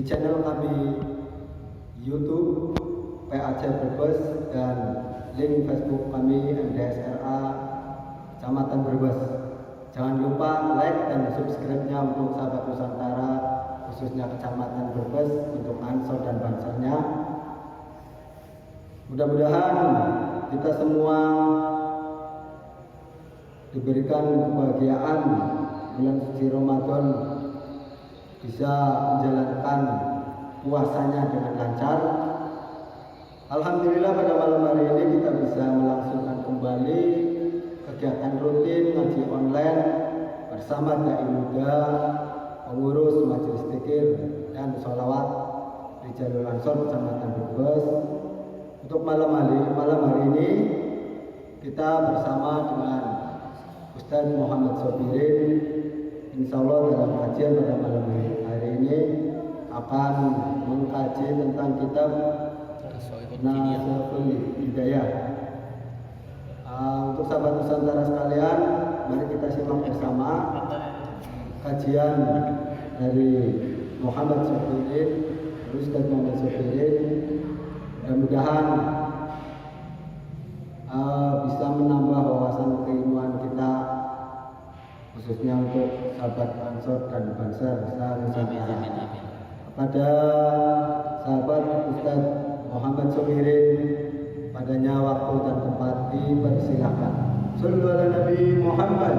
channel kami YouTube PAC Brebes dan link Facebook kami MDSRA Kecamatan Brebes. Jangan lupa like dan subscribe-nya untuk sahabat Nusantara, khususnya Kecamatan Brebes, untuk Ansor dan Bansernya. Mudah-mudahan kita semua diberikan kebahagiaan bulan suci Ramadan, bisa menjalankan puasanya dengan lancar. Alhamdulillah pada malam hari ini kita bisa melangsungkan kembali kegiatan rutin ngaji online bersama dai muda, pengurus majelis zikir dan sholawat Rijalul Ansor Kecamatan Brebes. Untuk malam hari ini kita bersama dengan Ustaz Muhammad Sobirin. Insya Allah dalam kajian pada malam hari ini akan mengkaji tentang kitab Nasrul Hidayah. Untuk sahabat Nusantara sekalian, mari kita simak bersama kajian dari Muhammad Sobirin, Ustaz Muhammad Sobirin. Mudah-mudahan bisa menambah wawasan keilmuan kita, khususnya untuk sahabat Ansor dan Banser Nusantara. Kepada sahabat Ustaz Muhammad Sobirin, padanya waktu dan tempat dipersilakan. Sallu ala Nabi Muhammad.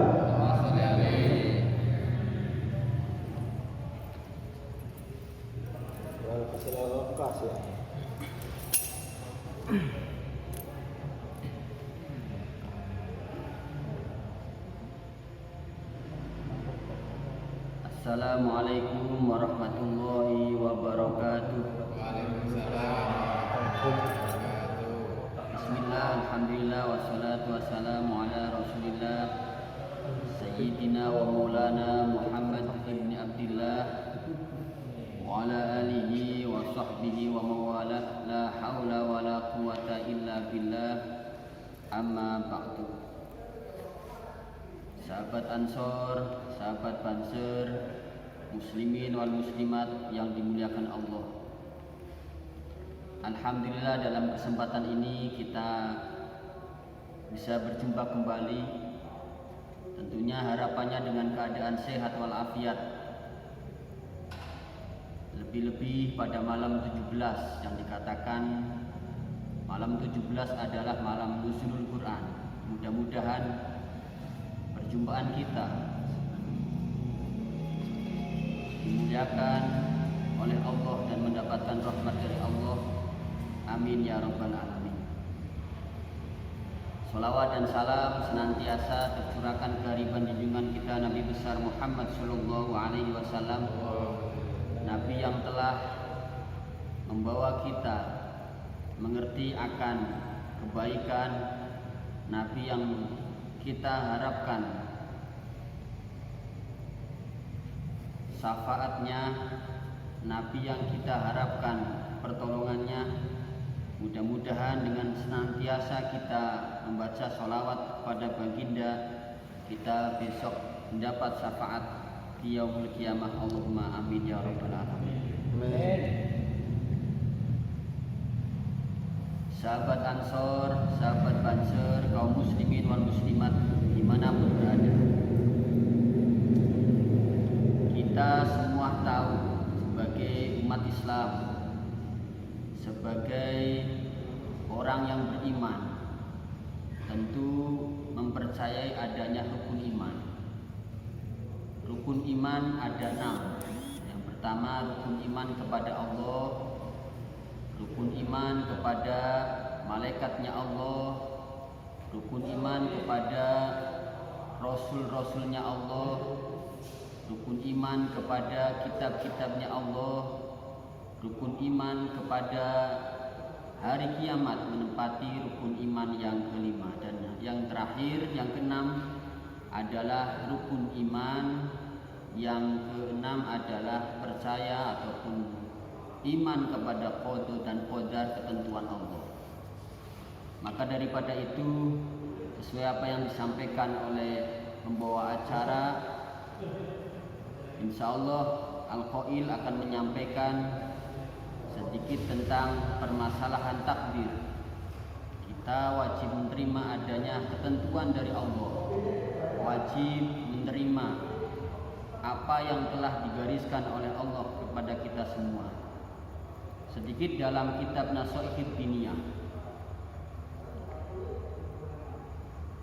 Assalamualaikum warahmatullahi wabarakatuh. Bismillah, alhamdulillah, wassalatu wassalamu ala rasulillah Sayyidina wa maulana Muhammad ibn Abdillah wa ala alihi wa sahbihi wa mawalah. La hawla wa la quwata illa billah. Amma ba'du. Sahabat Ansor, sahabat Banser, muslimin wal muslimat yang dimuliakan Allah. Alhamdulillah dalam kesempatan ini kita bisa berjumpa kembali. Tentunya harapannya dengan keadaan sehat walafiat. Lebih-lebih pada malam 17 yang dikatakan malam 17 adalah malam nuzulul Quran. Mudah-mudahan perjumpaan kita dimuliakan oleh Allah dan mendapatkan rahmat dari Allah. Amin ya rabbal alamin. Salawat dan salam senantiasa tercurahkan ke hariban junjungan kita Nabi besar Muhammad sallallahu alaihi wasallam, Nabi yang telah membawa kita mengerti akan kebaikan, Nabi yang kita harapkan syafaatnya, Nabi yang kita harapkan pertolongannya. Mudah-mudahan dengan senantiasa kita membaca sholawat kepada baginda, kita besok mendapat syafaat di yaumul qiyamah. Allahumma amin ya rabbal alamin. Sahabat Ansor, sahabat Banser, kaum muslimin wal muslimat dimanapun berada, kita semua tahu sebagai umat Islam, sebagai orang yang beriman, tentu mempercayai adanya rukun iman. Rukun iman ada 6. Yang pertama, rukun iman kepada Allah, rukun iman kepada malaikatnya Allah, rukun iman kepada rasul-rasulnya Allah, rukun iman kepada kitab-kitabnya Allah, rukun iman kepada hari kiamat, menempati rukun iman yang kelima. Dan yang terakhir, yang keenam adalah rukun iman yang keenam adalah percaya ataupun iman kepada qada dan qadar ketentuan Allah. Maka daripada itu, sesuai apa yang disampaikan oleh pembawa acara, insya Allah Al-Qail akan menyampaikan sedikit tentang permasalahan takdir. Kita wajib menerima adanya ketentuan dari Allah, wajib menerima apa yang telah digariskan oleh Allah kepada kita semua. Sedikit dalam kitab Nasoihid Diniyah,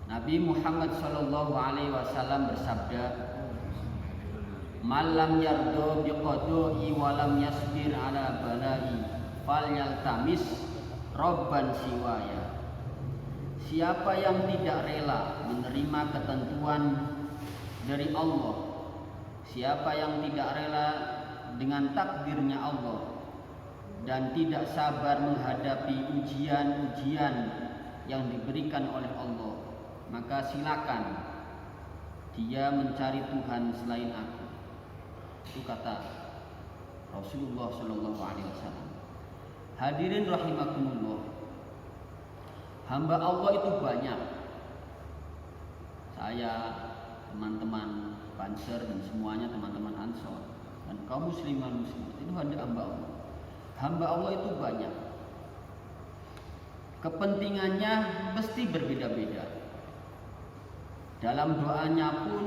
Nabi Muhammad SAW bersabda, "Malam yardo biqadu'i walam yasbir ala balai falyaltamis robban siwaya." Siapa yang tidak rela menerima ketentuan dari Allah, siapa yang tidak rela dengan takdirnya Allah dan tidak sabar menghadapi ujian-ujian yang diberikan oleh Allah, maka silakan dia mencari Tuhan selain aku. Itu kata Rasulullah SAW. Hadirin rahimakumullah, hamba Allah itu banyak. Saya, teman-teman Banser dan semuanya teman-teman Ansor dan kaum musliman muslimat itu ada hamba Allah. Hamba Allah itu banyak. Kepentingannya mesti berbeda-beda. Dalam doanya pun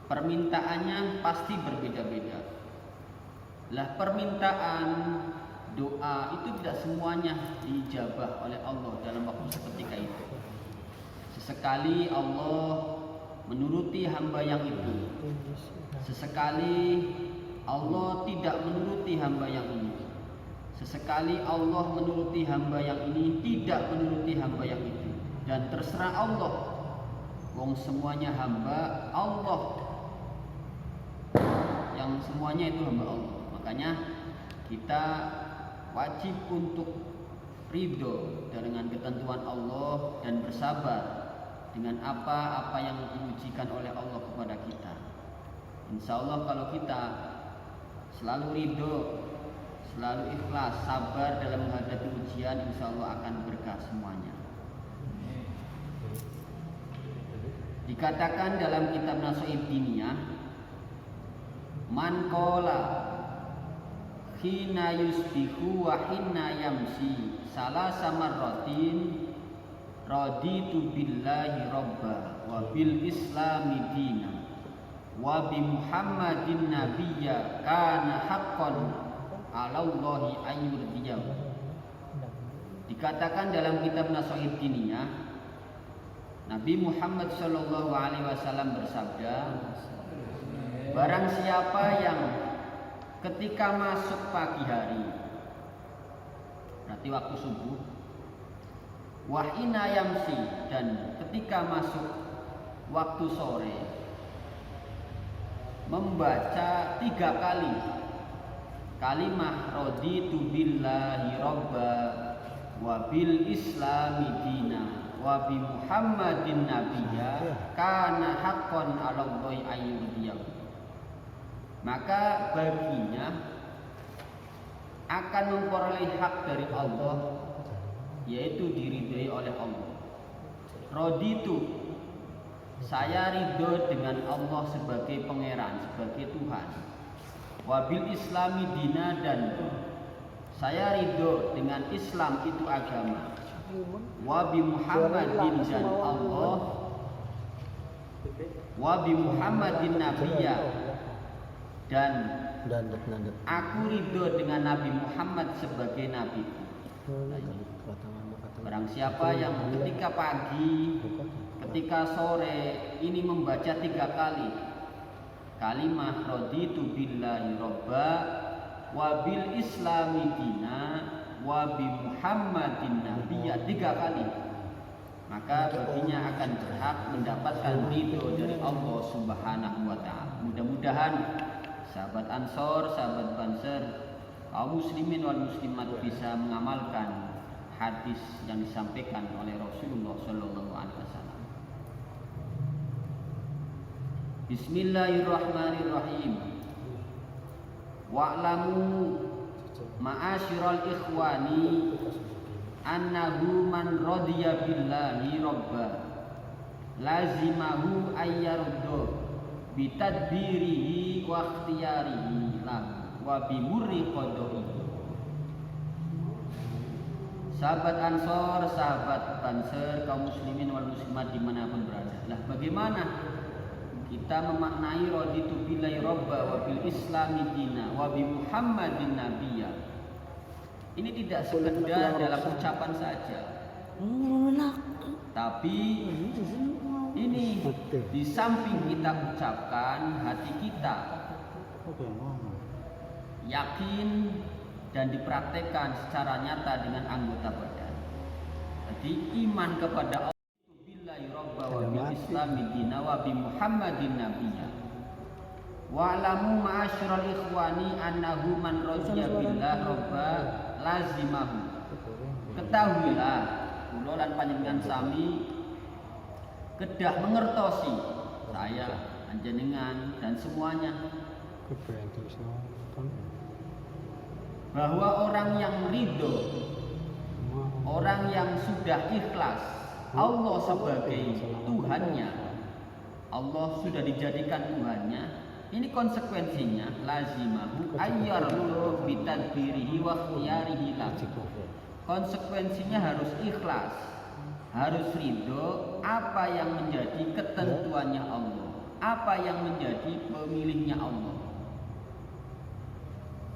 permintaannya pasti berbeda-beda. Lah permintaan doa itu tidak semuanya diijabah oleh Allah dalam waktu seketika itu. Sesekali Allah menuruti hamba yang itu, sesekali Allah tidak menuruti hamba yang ini, sesekali Allah menuruti hamba yang ini, tidak menuruti hamba yang itu. Dan terserah Allah, wong semuanya hamba Allah, yang semuanya itu hamba Allah. Makanya kita wajib untuk ridho dengan ketentuan Allah dan bersabar dengan apa-apa yang diujikan oleh Allah kepada kita. Insya Allah kalau kita selalu ridho, selalu ikhlas, sabar dalam menghadapi ujian, insya Allah akan berkah semuanya. Dikatakan dalam kitab Nasoihid Diniyah, man qala hina yusbihu wa hina yamsi salasa marratin raditu billahi robba wa bil islami dina wa bi muhammadin nabiyya kana haqqan alallahi ayyurdiyam. Dikatakan dalam kitab Nasoihid Diniyah, Nabi Muhammad SAW bersabda, barang siapa yang ketika masuk pagi hari, berarti waktu subuh, wahina yamsi, dan ketika masuk waktu sore, membaca 3 kali kalimah raditu billahi robba wa bil islami dina wa bi muhammadin nabiyya kana haqqan 'alallahi ayyurdiyah. Maka baginya akan memperoleh hak dari Allah, yaitu diridhai oleh Allah. Raditu, saya ridho dengan Allah sebagai pangeran, sebagai Tuhan. Wabil islami dina, dan saya ridho dengan Islam itu agama. Wabi Muhammadin, dan Allah. Wabi Muhammadin nabiyya, dan aku ridho dengan Nabi Muhammad sebagai nabi. Barang siapa yang ketika pagi, ketika sore ini membaca 3 kali kalimah raditu billahi robba wa bil islami dina wa bi muhammadin nabiyya 3 kali, maka baginya akan berhak mendapatkan ridho dari Allah Subhanahu wa ta'ala. Mudah-mudahan sahabat Ansor, sahabat Banser, kaum muslimin wal muslimat bisa mengamalkan hadis yang disampaikan oleh Rasulullah sallallahu alaihi wasallam. Bismillahirrahmanirrahim. Wa'lamu ma'asyiral ikhwani annahu man radiya billahi robba lazimahu ayyaruddu bitadbirihi wa ikhtiyarihi wa bimurri qadai. Sahabat Ansor, sahabat Banser, kaum muslimin wal muslimat dimanapun berada. Lah bagaimana kita memaknai raditu billahi robba wa bil islami dina wa bi muhammadin nabiyya? Ini tidak sekedar dalam ucapan saja, tapi ini di samping kita ucapkan, hati kita yakin dan dipraktekkan secara nyata dengan anggota badan. Jadi iman kepada Allah billahi robba wa bil islami dina wa bi muhammadin nabiyya. Wa alamu ma'asyiral ikhwani annahu man radiya billah robba lazimahu. Ketahuilah kula lan panjenengan sami kedah mengertosi, saya, panjenengan dan semuanya, bahwa orang yang ridho, orang yang sudah ikhlas Allah sebagai Tuhannya, Allah sudah dijadikan Tuhannya, ini konsekuensinya lazimahu ayyardu bitadbirihi wa ikhtiyarihi lahu. Konsekuensinya harus ikhlas, harus ridho apa yang menjadi ketentuannya Allah, apa yang menjadi pemilihnya Allah.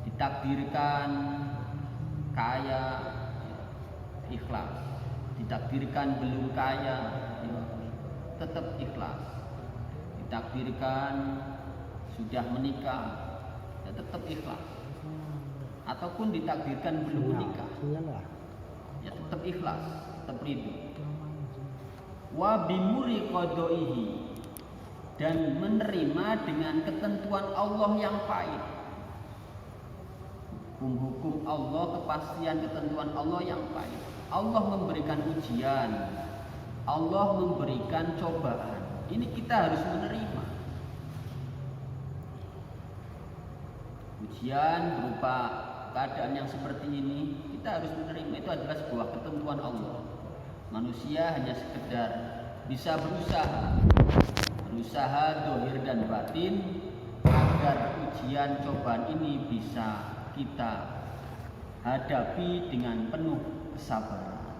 Ditakdirkan kaya, ikhlas. Ditakdirkan belum kaya, tetap ikhlas. Ditakdirkan sudah menikah, tetap ikhlas. Ataupun ditakdirkan belum menikah, ya tetap ikhlas, tetap ridho. Wa bimuri qadaihi, dan menerima dengan ketentuan Allah yang pahit. Hukum Allah, kepastian ketentuan Allah yang pahit. Allah memberikan ujian, Allah memberikan cobaan. Ini kita harus menerima. Ujian berupa keadaan yang seperti ini, kita harus menerima. Itu adalah sebuah ketentuan Allah. Manusia hanya sekedar bisa berusaha dohir dan batin agar ujian cobaan ini bisa kita hadapi dengan penuh kesabaran.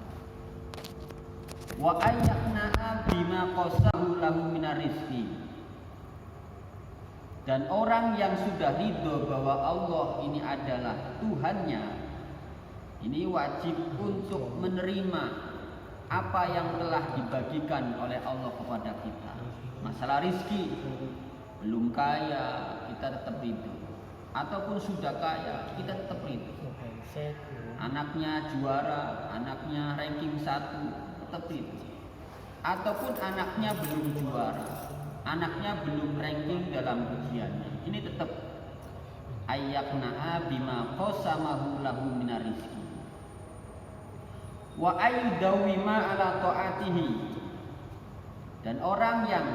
Wa ayyakna bima qasahu lahu minar rizqi. Dan orang yang sudah ridho bahwa Allah ini adalah Tuhannya, ini wajib untuk menerima apa yang telah dibagikan oleh Allah kepada kita. Masalah rizki, belum kaya kita tetap ridho, ataupun sudah kaya kita tetap ridho. Anaknya juara, anaknya ranking 1, tetap ridho. Ataupun anaknya belum juara, anaknya belum ranking dalam ujiannya, ini tetap ayyakna'a bima qasamahu lahu minar rizki. Wa ayyudawima ala ta'atihi, dan orang yang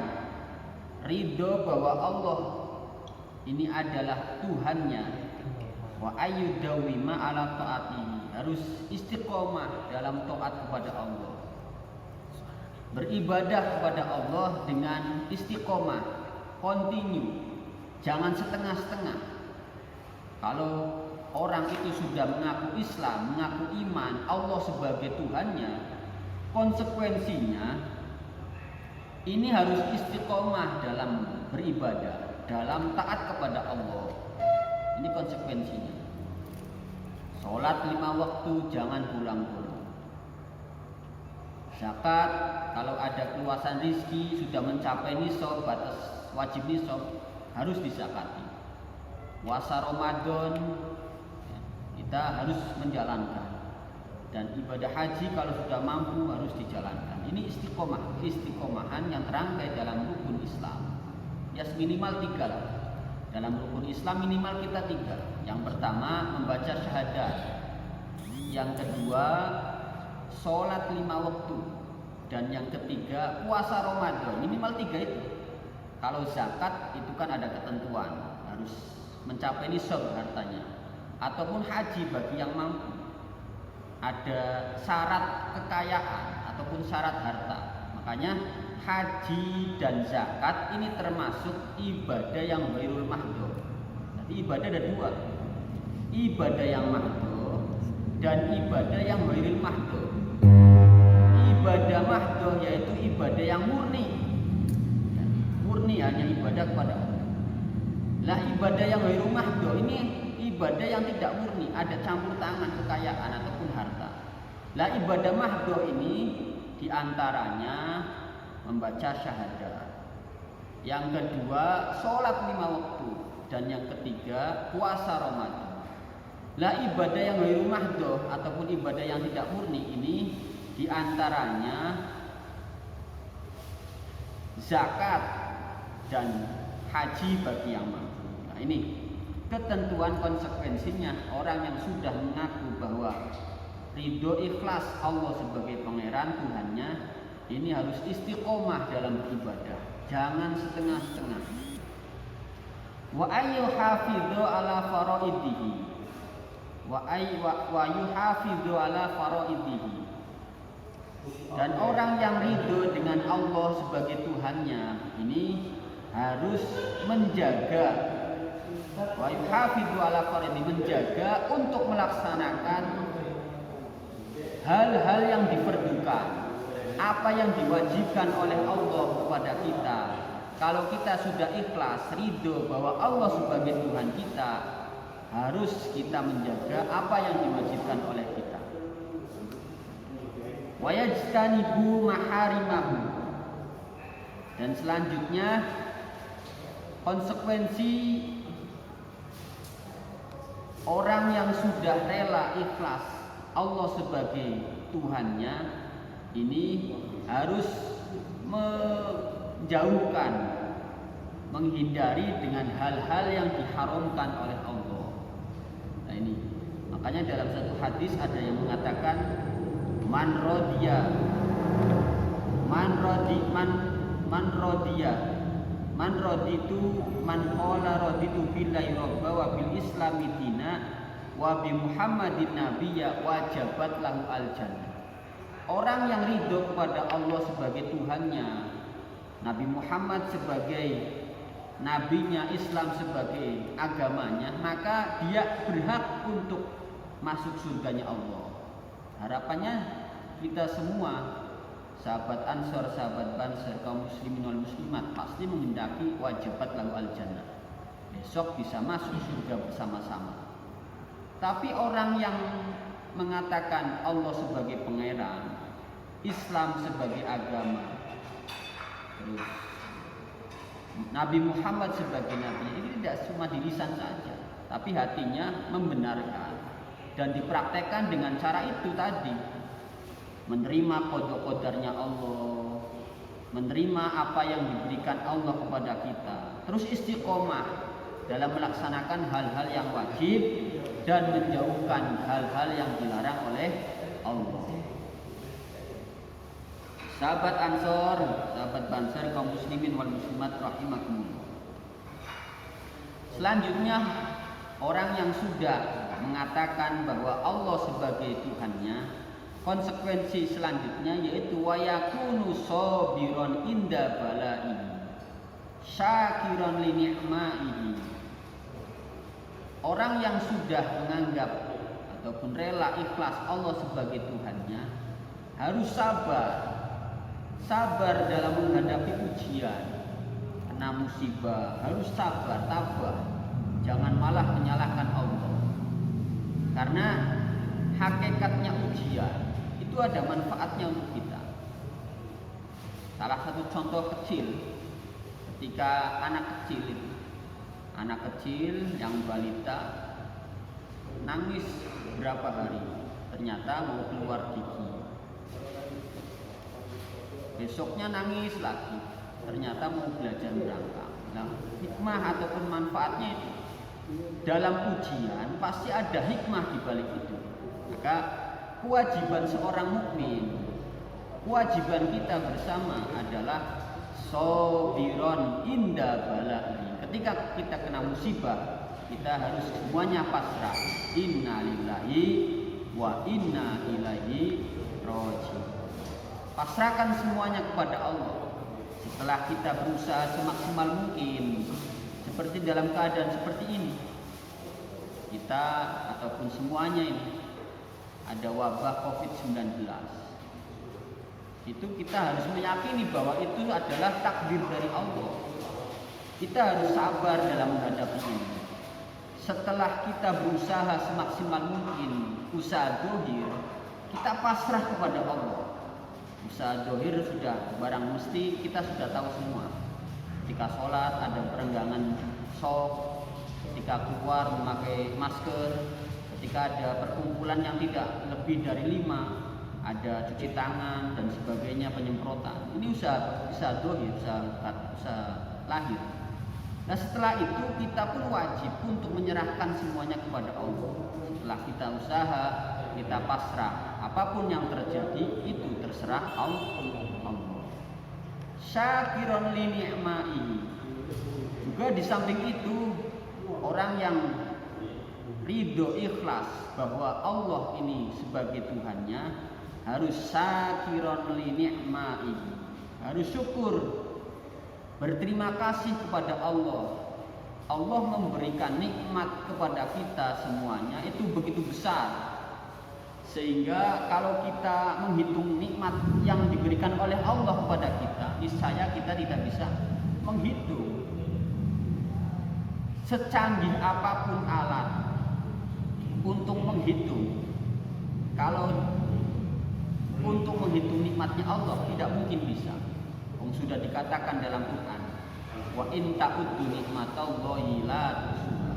ridho bahwa Allah ini adalah Tuhannya, wa ayyudawima ala ta'atihi, harus istiqomah dalam taat kepada Allah, beribadah kepada Allah dengan istiqomah, continue, jangan setengah-setengah. Kalau orang itu sudah mengaku Islam, mengaku iman Allah sebagai Tuhannya, konsekuensinya ini harus istiqomah dalam beribadah, dalam taat kepada Allah. Ini konsekuensinya. Sholat 5 waktu jangan pulang-pulang. Zakat, kalau ada keluasan rizki sudah mencapai nisab, batas wajib nisab, harus dizakati. Puasa Ramadan kita harus menjalankan, dan ibadah haji kalau sudah mampu harus dijalankan. Ini istiqomah, istiqomahan yang terangkai dalam rukun Islam. Ya minimal 3 lah. Dalam rukun Islam minimal kita 3. Yang pertama membaca syahadat, yang kedua sholat 5 waktu, dan yang ketiga puasa Ramadan. Minimal 3 itu. Kalau zakat itu kan ada ketentuan, harus mencapai nisab hartanya. Ataupun haji bagi yang mampu, ada syarat kekayaan ataupun syarat harta. Makanya haji dan zakat ini termasuk ibadah yang ghairul mahdhur. Jadi ibadah ada 2. ibadah yang mahdoh dan ibadah yang ghairil mahdoh. Ibadah mahdoh yaitu ibadah yang murni, murni hanya ibadah kepada Allah. Lah ibadah yang ghairil mahdoh ini ibadah yang tidak murni, ada campur tangan kekayaan ataupun harta. Lah ibadah mahdoh ini diantaranya membaca syahadat, yang kedua sholat 5 waktu, dan yang ketiga puasa Ramadan. Lah ibadah yang ghairil mahdoh ataupun ibadah yang tidak murni ini diantaranya zakat dan haji bagi yang mampu. Nah ini ketentuan konsekuensinya. Orang yang sudah mengaku bahwa ridho ikhlas Allah sebagai pangeran Tuhannya, ini harus istiqomah dalam beribadah, jangan setengah-setengah. Wa ayyuhafidhu ala faraidihi wa yuhafidhu ala faraidihi. Dan orang yang ridho dengan Allah sebagai Tuhannya ini harus menjaga, wa yuhafidhu ala faraidihi, menjaga untuk melaksanakan hal-hal yang diperlukan, apa yang diwajibkan oleh Allah kepada kita. Kalau kita sudah ikhlas, ridho bahwa Allah sebagai Tuhan kita, harus kita menjaga apa yang diwajibkan oleh kita. Wa yajtanibu maharimahu. Dan selanjutnya konsekuensi orang yang sudah rela ikhlas Allah sebagai Tuhannya ini harus menjauhkan, menghindari dengan hal-hal yang diharamkan oleh Allah. Nah ini makanya dalam satu hadis ada yang mengatakan man rodiya itu man qala raditu billahi rabba wa bil islami dina wa bi Muhammadin nabiyya wajabat lahu al jannah. Orang yang ridho kepada Allah sebagai Tuhannya, Nabi Muhammad sebagai nabinya, Islam sebagai agamanya, maka dia berhak untuk masuk surganya Allah. Harapannya kita semua, sahabat Ansor, sahabat Banser, kaum muslimin wal muslimat, pasti menghendaki wajabat lahu al jannah, besok bisa masuk surga bersama-sama. Tapi orang yang mengatakan Allah sebagai pangeran, Islam sebagai agama, terus Nabi Muhammad sebagai nabi, ini tidak cuma di lisan saja, tapi hatinya membenarkan dan dipraktekkan dengan cara itu tadi, menerima qada-qadarnya Allah, menerima apa yang diberikan Allah kepada kita, terus istiqomah dalam melaksanakan hal-hal yang wajib dan menjauhkan hal-hal yang dilarang oleh Allah. Sahabat Ansor, sahabat Banser, kaum muslimin wal muslimat rahimakumullah. Selanjutnya orang yang sudah mengatakan bahwa Allah sebagai Tuhannya, konsekuensi selanjutnya yaitu wa yakunu sabiran inda balaihi syakiran li ni'maihi. Orang yang sudah menganggap ataupun rela ikhlas Allah sebagai Tuhannya harus sabar dalam menghadapi ujian, kena musibah, harus sabar, tabah, jangan malah menyalahkan Allah. Karena hakikatnya ujian itu ada manfaatnya untuk kita. Salah satu contoh kecil, ketika anak kecil yang balita nangis berapa hari, ternyata mau keluar gigi. Besoknya nangis lagi, ternyata mau belajar merangkak. Nah, hikmah ataupun manfaatnya itu dalam ujian pasti ada hikmah di balik itu. Maka kewajiban seorang mukmin, kewajiban kita bersama adalah sabiron inda balai. Ketika kita kena musibah, kita harus semuanya pasrah. Inna lillahi wa inna ilaihi raji'un. Pasrahkan semuanya kepada Allah. Setelah kita berusaha semaksimal mungkin seperti dalam keadaan seperti ini, kita ataupun semuanya ini ada wabah COVID-19, itu kita harus meyakini bahwa itu adalah takdir dari Allah. Kita harus sabar dalam menghadapi ini. Setelah kita berusaha semaksimal mungkin, usaha dohir, kita pasrah kepada Allah. Usaha dohir sudah barang mesti kita sudah tahu semua. Ketika sholat ada perenggangan sok, ketika keluar memakai masker, ketika ada perkumpulan yang tidak lebih dari 5, ada cuci tangan dan sebagainya, penyemprotan. Ini usaha dohir, usaha lahir. Nah setelah itu kita pun wajib untuk menyerahkan semuanya kepada Allah. Setelah kita usaha, kita pasrah. Apapun yang terjadi itu terserah Allah. Syakiron li ni'ma'ihi. Juga di samping itu orang yang ridho ikhlas bahwa Allah ini sebagai Tuhannya harus syakiron li ni'ma'ihi. Harus syukur, berterima kasih kepada Allah. Allah memberikan nikmat kepada kita semuanya itu begitu besar, sehingga kalau kita menghitung nikmat yang diberikan oleh Allah kepada kita, niscaya kita tidak bisa menghitung. Secanggih apapun alat untuk menghitung, kalau untuk menghitung nikmatnya Allah tidak mungkin bisa. Sudah dikatakan dalam Quran, wa in ta'uddu nikmatallahi la tuhsuha.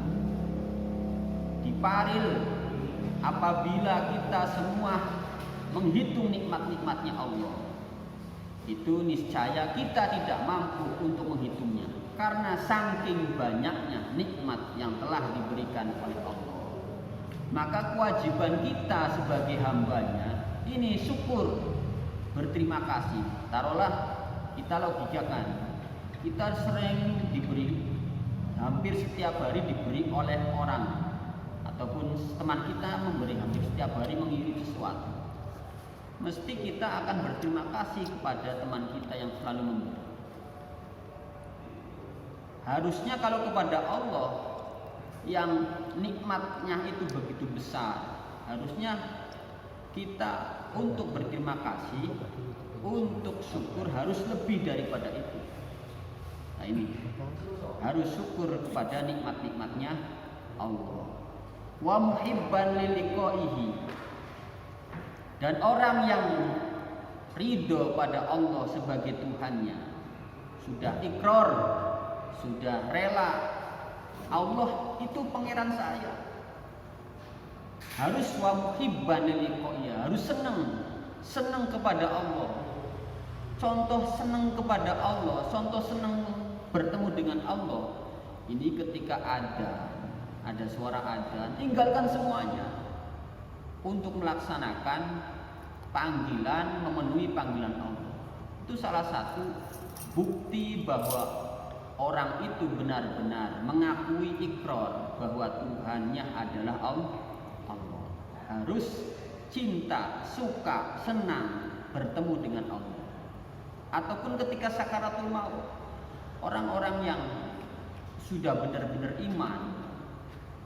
Diparil apabila kita semua menghitung nikmat-nikmatnya Allah, itu niscaya kita tidak mampu untuk menghitungnya, karena saking banyaknya nikmat yang telah diberikan oleh Allah. Maka kewajiban kita sebagai hambanya ini syukur, berterima kasih. Taruhlah kita logikakan, kita sering diberi, hampir setiap hari diberi oleh orang, ataupun teman kita memberi, hampir setiap hari mengirim sesuatu. Mesti kita akan berterima kasih kepada teman kita yang selalu memberi. Harusnya kalau kepada Allah yang nikmatnya itu begitu besar, harusnya kita untuk berterima kasih, untuk syukur harus lebih daripada itu. Nah ini harus syukur kepada nikmat-nikmatnya Allah. Wa muhibban liliqaihi. Dan orang yang ridho pada Allah sebagai Tuhannya, sudah ikrar, sudah rela, Allah itu pangeran saya, harus wa muhibban liliqaihi, harus senang kepada Allah. Contoh senang kepada Allah, contoh senang bertemu dengan Allah, ini ketika ada suara adzan, tinggalkan semuanya untuk melaksanakan panggilan, memenuhi panggilan Allah. Itu salah satu bukti bahwa orang itu benar-benar mengakui ikrar bahwa Tuhannya adalah Allah. Harus cinta, suka, senang bertemu dengan Allah. Ataupun ketika sakaratul maut, orang-orang yang sudah benar-benar iman,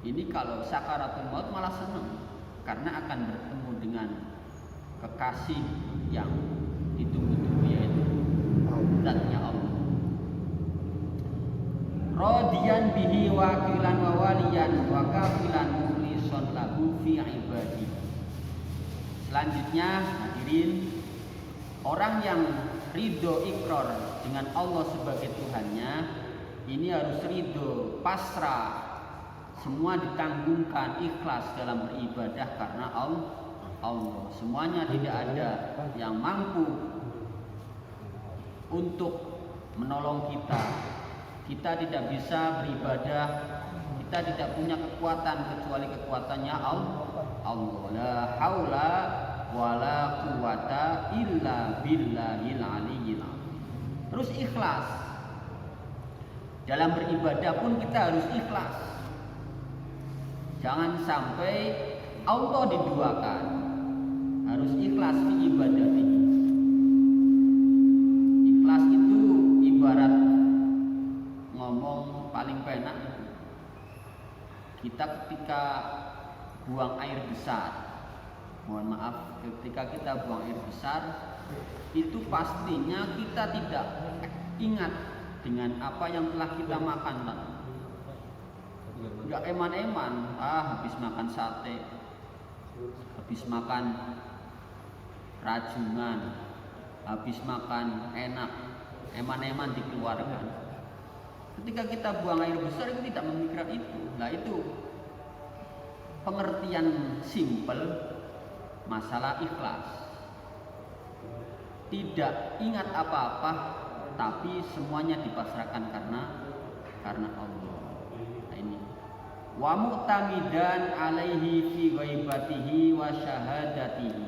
ini kalau sakaratul maut malah senang, karena akan bertemu dengan kekasih yang ditunggu-tunggu, yaitu zatnya Allah. Radiyan bihi wakilan wa waliyan wa kafilan mukhlishan lahu fi ibadi. Selanjutnya hadirin, orang yang ridho ikrar dengan Allah sebagai Tuhannya, ini harus ridho, pasrah, semua ditanggungkan, ikhlas dalam beribadah karena Allah. Semuanya tidak ada yang mampu untuk menolong kita. Kita tidak bisa beribadah, kita tidak punya kekuatan kecuali kekuatannya Allah. La haula wala quwata illa billahil aliyyil azim. Terus ikhlas. Dalam beribadah pun kita harus ikhlas. Jangan sampai Allah diduakan. Harus ikhlas di ibadah ini. Ikhlas itu ibarat ngomong paling penak. Kita ketika mohon maaf, ketika kita buang air besar itu pastinya kita tidak ingat dengan apa yang telah kita makan. Enggak eman-eman, habis makan sate, habis makan rajungan, habis makan enak, eman-eman dikeluarkan. Ketika kita buang air besar itu tidak memikirkan itu. Nah itu pengertian simpel masalah ikhlas. Tidak ingat apa-apa, tapi semuanya dipasrahkan karena Allah. Nah ini. Wa mu'tamidan alaihi fi ghaibatihi wa syahadatihi.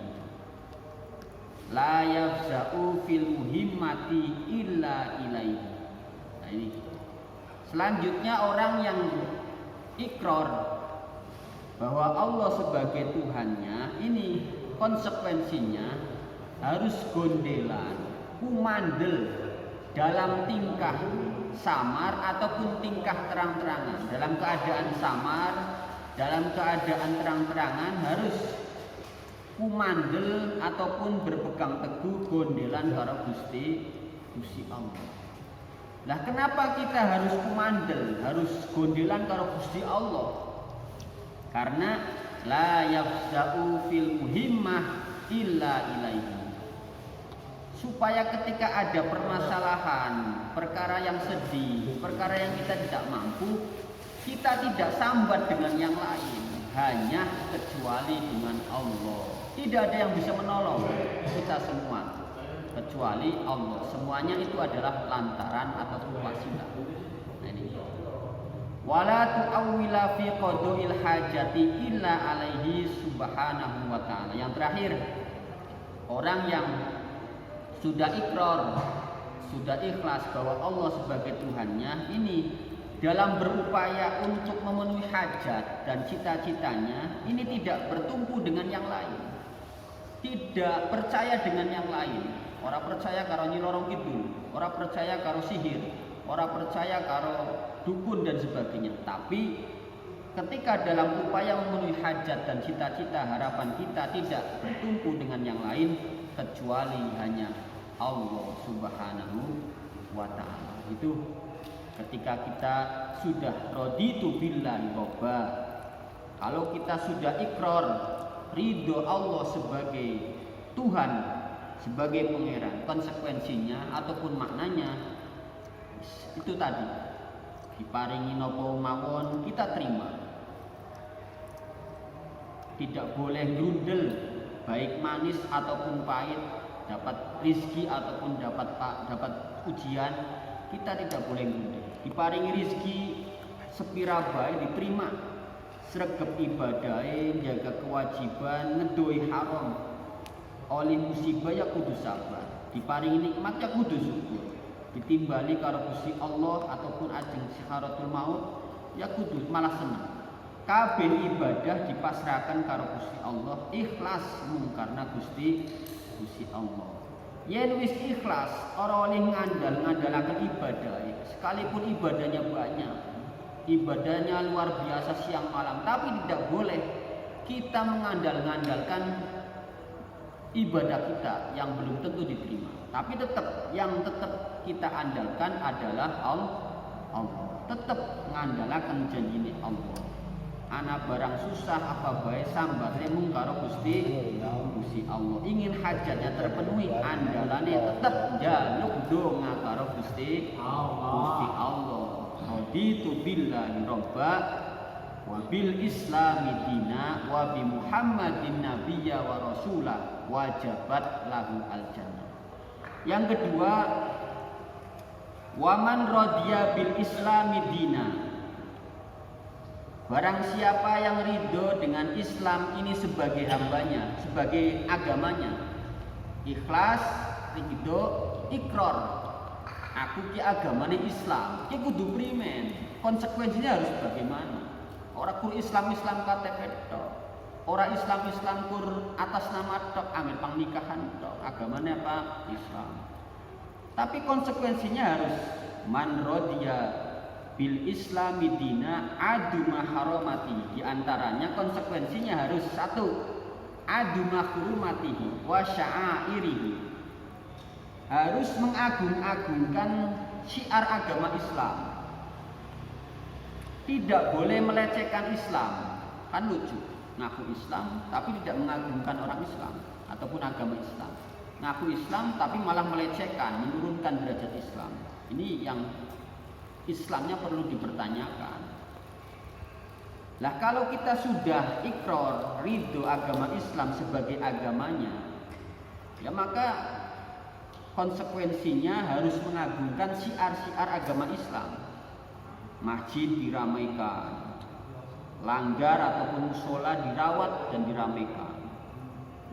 La yafza'u fil muhimmati illa ilaihi. Nah ini. Selanjutnya orang yang ikrar bahwa Allah sebagai Tuhannya, ini konsekuensinya harus gondelan, kumandel dalam tingkah samar ataupun tingkah terang-terangan. Dalam keadaan samar, dalam keadaan terang-terangan harus kumandel ataupun berpegang teguh gondelan karo Gusti Allah. Lah kenapa kita harus kumandel, harus gondelan karo Gusti Allah? Karena la yafza'u fil muhimmah illa ilaihi. Supaya ketika ada permasalahan, perkara yang sedih, perkara yang kita tidak mampu, kita tidak sambat dengan yang lain, hanya kecuali dengan Allah. Tidak ada yang bisa menolong kita semua kecuali Allah. Semuanya itu adalah lantaran atau wasilah. Nah ini. Wala tu'awwila fi qada'il hajati illa alaihi subhanahu wa ta'ala. Yang terakhir, orang yang sudah ikrar, sudah ikhlas bahwa Allah sebagai Tuhannya, ini dalam berupaya untuk memenuhi hajat dan cita-citanya, ini tidak bertumpu dengan yang lain, tidak percaya dengan yang lain. Orang percaya karo Nyi Roro Kidul, orang percaya karo sihir, orang percaya karo dukun dan sebagainya. Tapi ketika dalam upaya memenuhi hajat dan cita-cita harapan kita tidak bertumpu dengan yang lain kecuali hanya Allah Subhanahu wa ta'ala. Itu ketika kita sudah raditu billahi robba, kalau kita sudah ikrar ridho Allah sebagai Tuhan, sebagai pangeran, konsekuensinya ataupun maknanya itu tadi, diparingi nopo mawon kita terima. Tidak boleh grundel, baik manis ataupun pahit, dapat rizki ataupun dapat ujian, kita tidak boleh grundel. Diparingi rizki sepira bae diterima, sregep ibadahe, jaga kewajiban, ngedoi haram, oleh musibah ya kudu sabar, diparingi nikmat ya kudu syukur, ditimbali karo Gusti Allah ataupun ajeng sikharatul maut ya kudu malah senang. Kabeh ibadah dipasrahkan karo Gusti Allah, ikhlas mung karena Gusti Allah. Yen wis ikhlas ora oleh ngandalaken ibadah, sekalipun ibadahnya banyak, ibadahnya luar biasa siang malam, tapi tidak boleh kita mengandalkan ibadah kita yang belum tentu diterima. Tapi tetap kita andalkan adalah Allah. Tetap mengandalkan janjine Allah. Anak barang susah apa bae sambate mung karo Gusti Allah. Ingin hajatnya terpenuhi, andalane tetap njaluk donga karo Gusti Allah. Raditu billahi robba wa bil islami dina wa bi Muhammadin nabiyya wa rasulah wajabat lahu al jannah. Yang kedua, waman radiya bil islami dina, barang siapa yang ridho dengan Islam ini sebagai hambanya, sebagai agamanya, ikhlas, ridho, ikrar, aku ki agamane Islam, ki kudu primen, konsekuensinya harus bagaimana? Orang kur Islam KTP tok, orang Islam kur atas nama tok, ambil pernikahan tok, agamanya apa? Islam. Tapi konsekuensinya harus man rodiya bil Islami dina adu maharomati. Di antaranya konsekuensinya harus satu, adu mahrumatihi wa sya'airihi, harus mengagung-agungkan syiar agama Islam. Tidak boleh melecehkan Islam. Kan lucu, ngaku Islam tapi tidak mengagungkan orang Islam ataupun agama Islam. Ngaku Islam tapi malah melecehkan, menurunkan derajat Islam. Ini yang Islamnya perlu dipertanyakan. Lah kalau kita sudah ikrar ridho agama Islam sebagai agamanya, ya maka konsekuensinya harus mengagungkan syiar-syiar agama Islam. Masjid diramaikan, langgar ataupun musola dirawat dan diramaikan.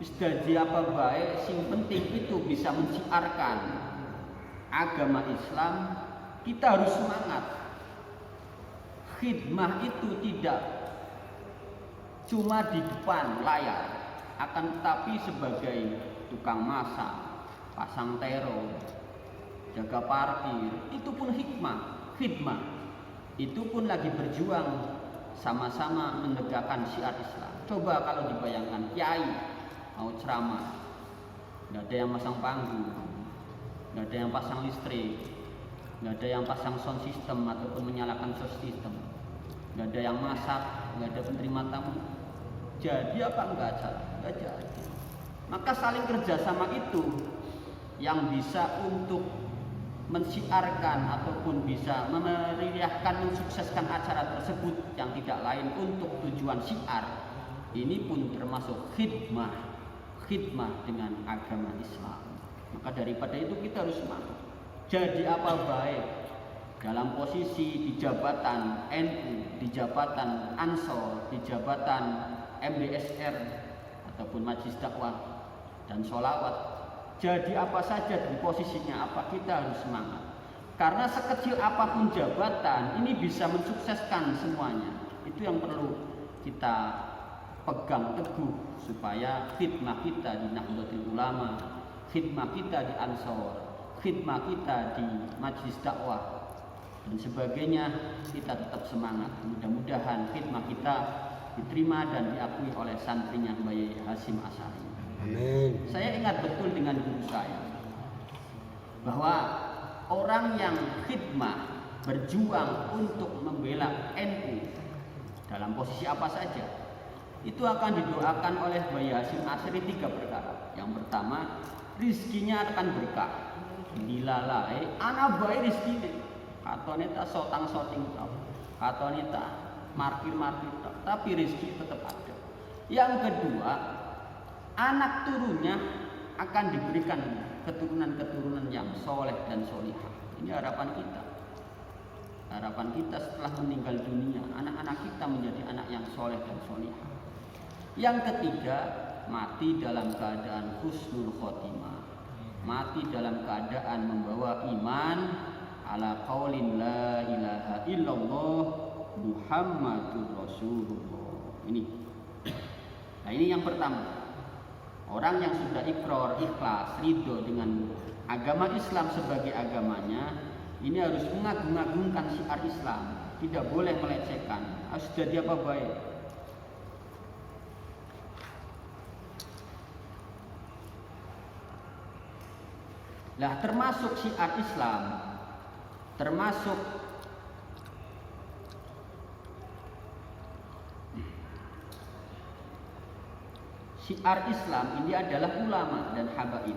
Isdaji apa baik, sing penting itu bisa mensiarkan agama Islam. Kita harus semangat. Khidmah itu tidak cuma di depan layar, akan tetapi sebagai tukang masak, pasang terong, jaga parkir, itu pun khidmah. Itu pun lagi berjuang sama-sama menegakkan syiar Islam. Coba kalau dibayangkan kiai mau ceramah, nggak ada yang pasang panggung, nggak ada yang pasang listrik, nggak ada yang pasang sound system ataupun menyalakan sound system, nggak ada yang masak, nggak ada penerima tamu. Jadi apa enggak jadi. Maka saling kerjasama itu yang bisa untuk mensiarkan ataupun bisa memeriahkan, mensukseskan acara tersebut yang tidak lain untuk tujuan syiar. Ini pun termasuk khidmah dengan agama Islam. Maka daripada itu kita harus semangat. Jadi apa baik dalam posisi di jabatan NU, di jabatan Ansor, di jabatan MDSR ataupun Majelis Dakwah dan Sholawat. Jadi apa saja di posisinya apa, kita harus semangat. Karena sekecil apapun jabatan ini bisa mensukseskan semuanya. Itu yang perlu kita pegang teguh supaya khidmah kita di Nahdlatul Ulama, khidmah kita di Ansor, khidmah kita di Majelis Dakwah dan sebagainya, kita tetap semangat. Mudah-mudahan khidmah kita diterima dan diakui oleh santrinya Mbah Yai Hasyim Asy'ari. Amin. Saya ingat betul dengan guru saya bahwa orang yang khidmah berjuang untuk membela NU dalam posisi apa saja itu akan didoakan oleh Mbah Yai Hasyim Asy'ari 3 perkara. Yang pertama, rizkinya akan berkah. Dilalai anak baik rizki katoneta sotang soting katoneta markir tapi rizki tetap ada. Yang kedua, anak turunnya akan diberikan keturunan-keturunan yang soleh dan solihah. Ini harapan kita. Harapan kita setelah meninggal dunia, anak-anak kita menjadi anak yang soleh dan solihah. Yang ketiga, mati dalam keadaan husnul khotimah. Mati dalam keadaan membawa iman ala qaulin la ilaha illallah Muhammadur Rasulullah. Ini. Nah, ini yang pertama. Orang yang sudah ikrar, ikhlas, ridho dengan agama Islam sebagai agamanya, ini harus mengagung-agungkan syiar Islam, tidak boleh melecehkan. Harus jadi apa baik. Lah termasuk syiar Islam, termasuk syiar Islam ini adalah ulama dan habaib.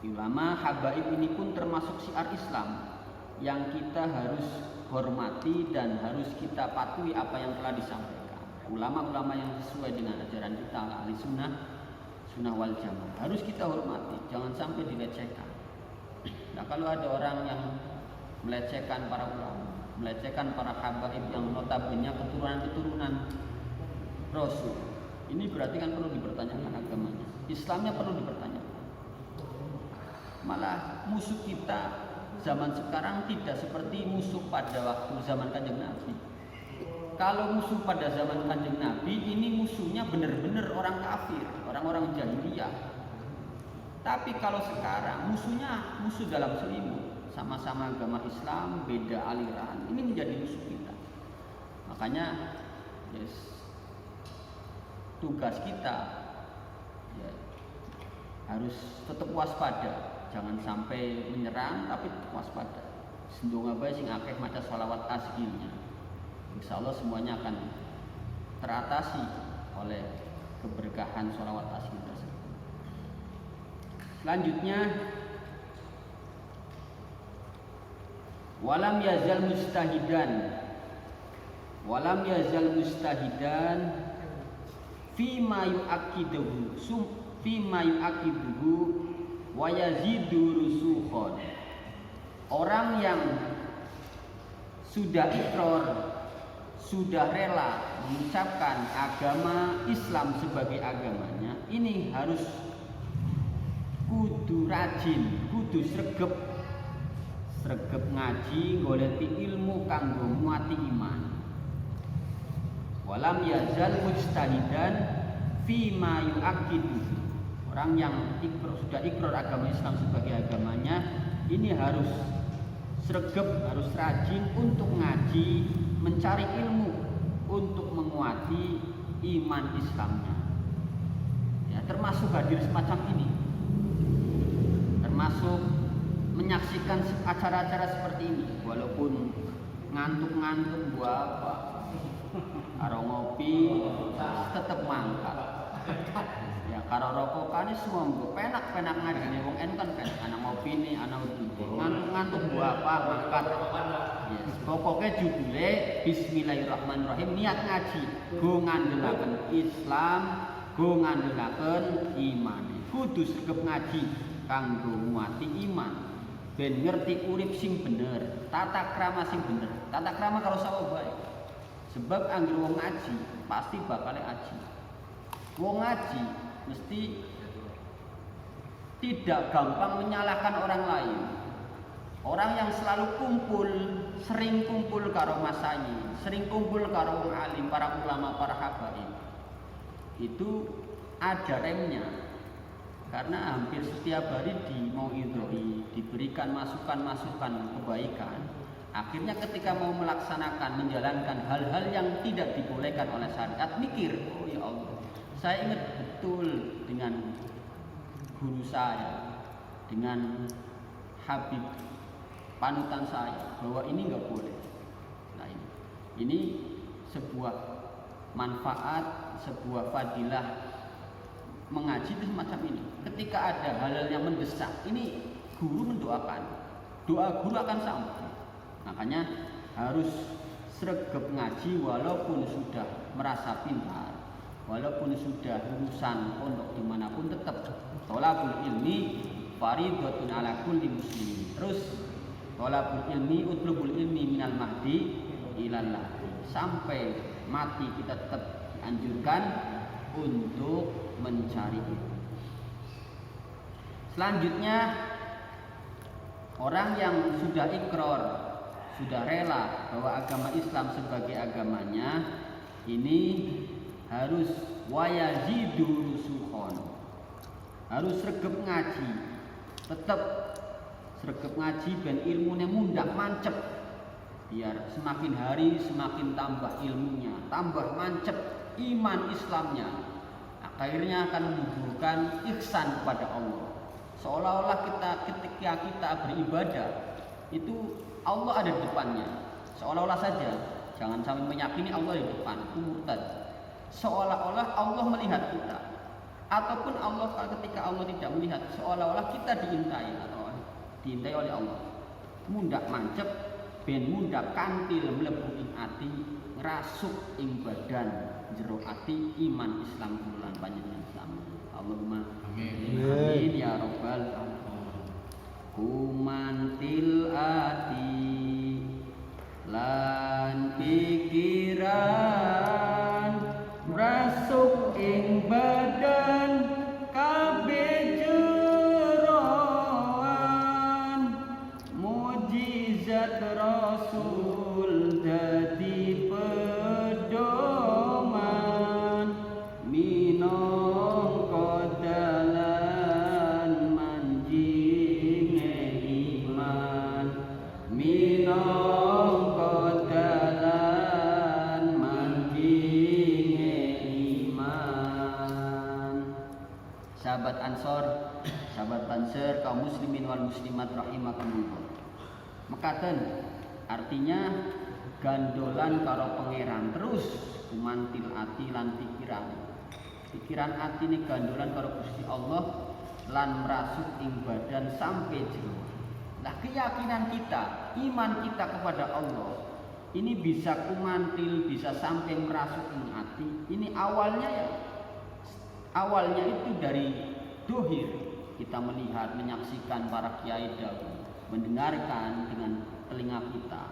Ulama habaib ini pun termasuk syiar Islam yang kita harus hormati dan harus kita patuhi apa yang telah disampaikan. Ulama-ulama yang sesuai dengan ajaran kita ahli sunnah wal jamaah harus kita hormati, jangan sampai dilecehkan. Nah, kalau ada orang yang melecehkan para ulama, melecehkan para habaib yang notabene keturunan-keturunan Rasul, ini berarti kan perlu dipertanyakan agamanya. Islamnya perlu dipertanyakan. Malah musuh kita zaman sekarang tidak seperti musuh pada waktu zaman Kanjeng Nabi. Kalau musuh pada zaman Kanjeng Nabi ini musuhnya benar-benar orang kafir, orang-orang jahiliyah. Tapi kalau sekarang musuhnya musuh dalam selimut, sama-sama agama Islam, beda aliran. Ini menjadi musuh kita. Makanya tugas kita harus tetap waspada, jangan sampai menyerang tapi tetap waspada. Sendonga bae sing akeh maca sholawat aslinya, insya Allah semuanya akan teratasi oleh keberkahan sholawat asli tersebut. Selanjutnya, walam yazal mustahidan fima yu'akiduhu wa yazidu rusukhon. Orang yang sudah ikrar, sudah rela mengucapkan agama Islam sebagai agamanya, ini harus kudu rajin, kudu sregep ngaji, goleti ilmu kanggo muati iman. Walam yazal mujtahidan fima yu'akiduhu. Orang yang sudah ikrar agama Islam sebagai agamanya, ini harus sregep, harus rajin untuk ngaji, mencari ilmu untuk menguati iman Islamnya. Ya, termasuk hadir semacam ini, termasuk menyaksikan acara-acara seperti ini, walaupun ngantuk-ngantuk buat apa, karo ngopi tetap mangkat. Ya karo rokokan semua penak-penak ngaji wong en kan anak ngopi nih, anak ngantuk buat apa mangkat. Yes, pokoknya judulnya Bismillahirrahmanirrahim, niat ngaji, go ngandelaken Islam, go ngandelaken iman. Kudu sregep ngaji kanggo muati iman. Ben ngerti urip sing bener, tata krama sing bener. Tata krama kalau sawo bae. Sebab anggere wong ngaji pasti bakal aji. Wong ngaji mesti tidak gampang menyalahkan orang lain. Orang yang selalu kumpul, sering kumpul karo masayi, sering kumpul karo wong alim, para ulama, para habaib, itu ada remnya. Karena hampir setiap hari diberikan masukan-masukan kebaikan. Akhirnya ketika mau melaksanakan, menjalankan hal-hal yang tidak dibolehkan oleh syariat, mikir, oh ya Allah, saya ingat betul dengan guru saya, dengan habib panutan saya, bahwa ini nggak boleh. Nah ini sebuah manfaat, sebuah fadilah mengaji itu semacam ini. Ketika ada hal-hal yang mendesak, ini guru mendoakan, doa guru akan sampai. Makanya harus sregep ngaji walaupun sudah merasa pintar, walaupun sudah lulusan pondok dimanapun, tetap tholabul ilmi fardhatun ala kulli muslimin. Terus tholabul ilmi, utlubul ilmi minal mahdi ilal lahdi. Sampai mati kita tetap dianjurkan untuk mencari itu. Selanjutnya, orang yang sudah ikrar, sudah rela bahwa agama Islam sebagai agamanya, ini harus wayazidu rusukhon, harus sregep ngaji, tetap sregep ngaji ben ilmunya mundak mancep, biar semakin hari semakin tambah ilmunya, tambah mancep iman Islamnya. Akhirnya akan menumbuhkan ihsan kepada Allah. Seolah-olah ketika kita beribadah itu Allah ada di depannya. Seolah-olah saja, jangan sampai meyakini Allah di depan, itu murtad. Seolah-olah Allah melihat kita, ataupun Allah ketika Allah tidak melihat, seolah-olah kita diintai atau diintai oleh Allah. Mundak mancep, ben mundak kantil mlebu ing ati, ngrasuk ing badan, jero ati iman Islam bulan panjenengan Islam. Allahumma amin ya rabbal alamin. Kumantil ati lan pikiran, rasuk ing badan kabeh jeroan, mujizat Rasul dadi pedoman, minangka dalan manjinge iman, minangka dalan manjinge iman. Sahabat Ansor sahabat Banser, kaum muslimin wal muslimat rahimakumullah. Mekaten artinya gandolan karo pangeran terus kumantil ati lan pikiran ati ini gandolan karo Gusti Allah lan merasuk ing badan sampai jero. Nah, keyakinan kita, iman kita kepada Allah ini bisa kumantil, bisa sampai merasuk ing ati. Ini awalnya itu dari dohir, kita melihat, menyaksikan para kiai dahulu, mendengarkan dengan telinga kita.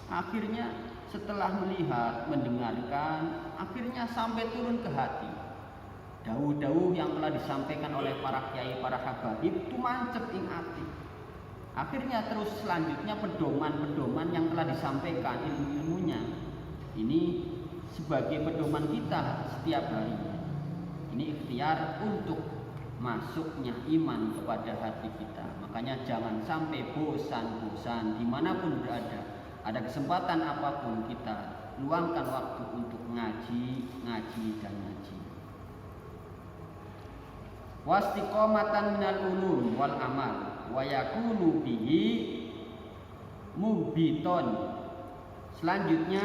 Akhirnya setelah melihat, mendengarkan, akhirnya sampai turun ke hati. Dawuh-dawuh yang telah disampaikan oleh para kiai, para habaib itu mancep ing hati. Akhirnya terus selanjutnya pedoman-pedoman yang telah disampaikan, ilmu-ilmunya ini sebagai pedoman kita setiap harinya. Ini ikhtiar untuk masuknya iman kepada hati kita. Makanya jangan sampai bosan-bosan dimanapun berada. Ada kesempatan apapun kita luangkan waktu untuk ngaji dan ngaji. Wastiqomatan minal ulum wal amal wa yakunu bihi mubiton. Selanjutnya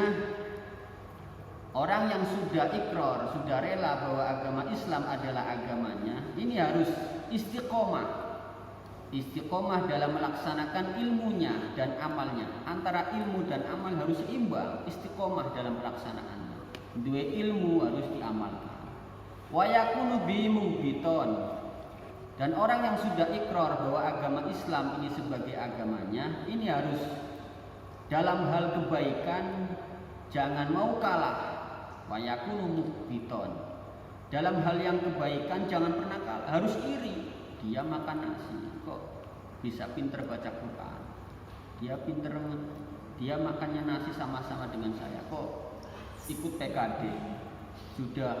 orang yang sudah ikrar, sudah rela bahwa agama Islam adalah agamanya, ini harus istiqomah. Istiqomah dalam melaksanakan ilmunya dan amalnya. Antara ilmu dan amal harus seimbang, istiqomah dalam pelaksanaannya. Dua ilmu harus diamalkan. Wa yakunu bi mubiton. Dan orang yang sudah ikrar bahwa agama Islam ini sebagai agamanya, ini harus dalam hal kebaikan jangan mau kalah. Wa yakunu mubiton. Dalam hal yang kebaikan jangan pernah kalah, harus iri. Dia makan nasi, kok bisa pinter baca Quran. Dia makannya nasi sama-sama dengan saya, kok ikut PKD. Sudah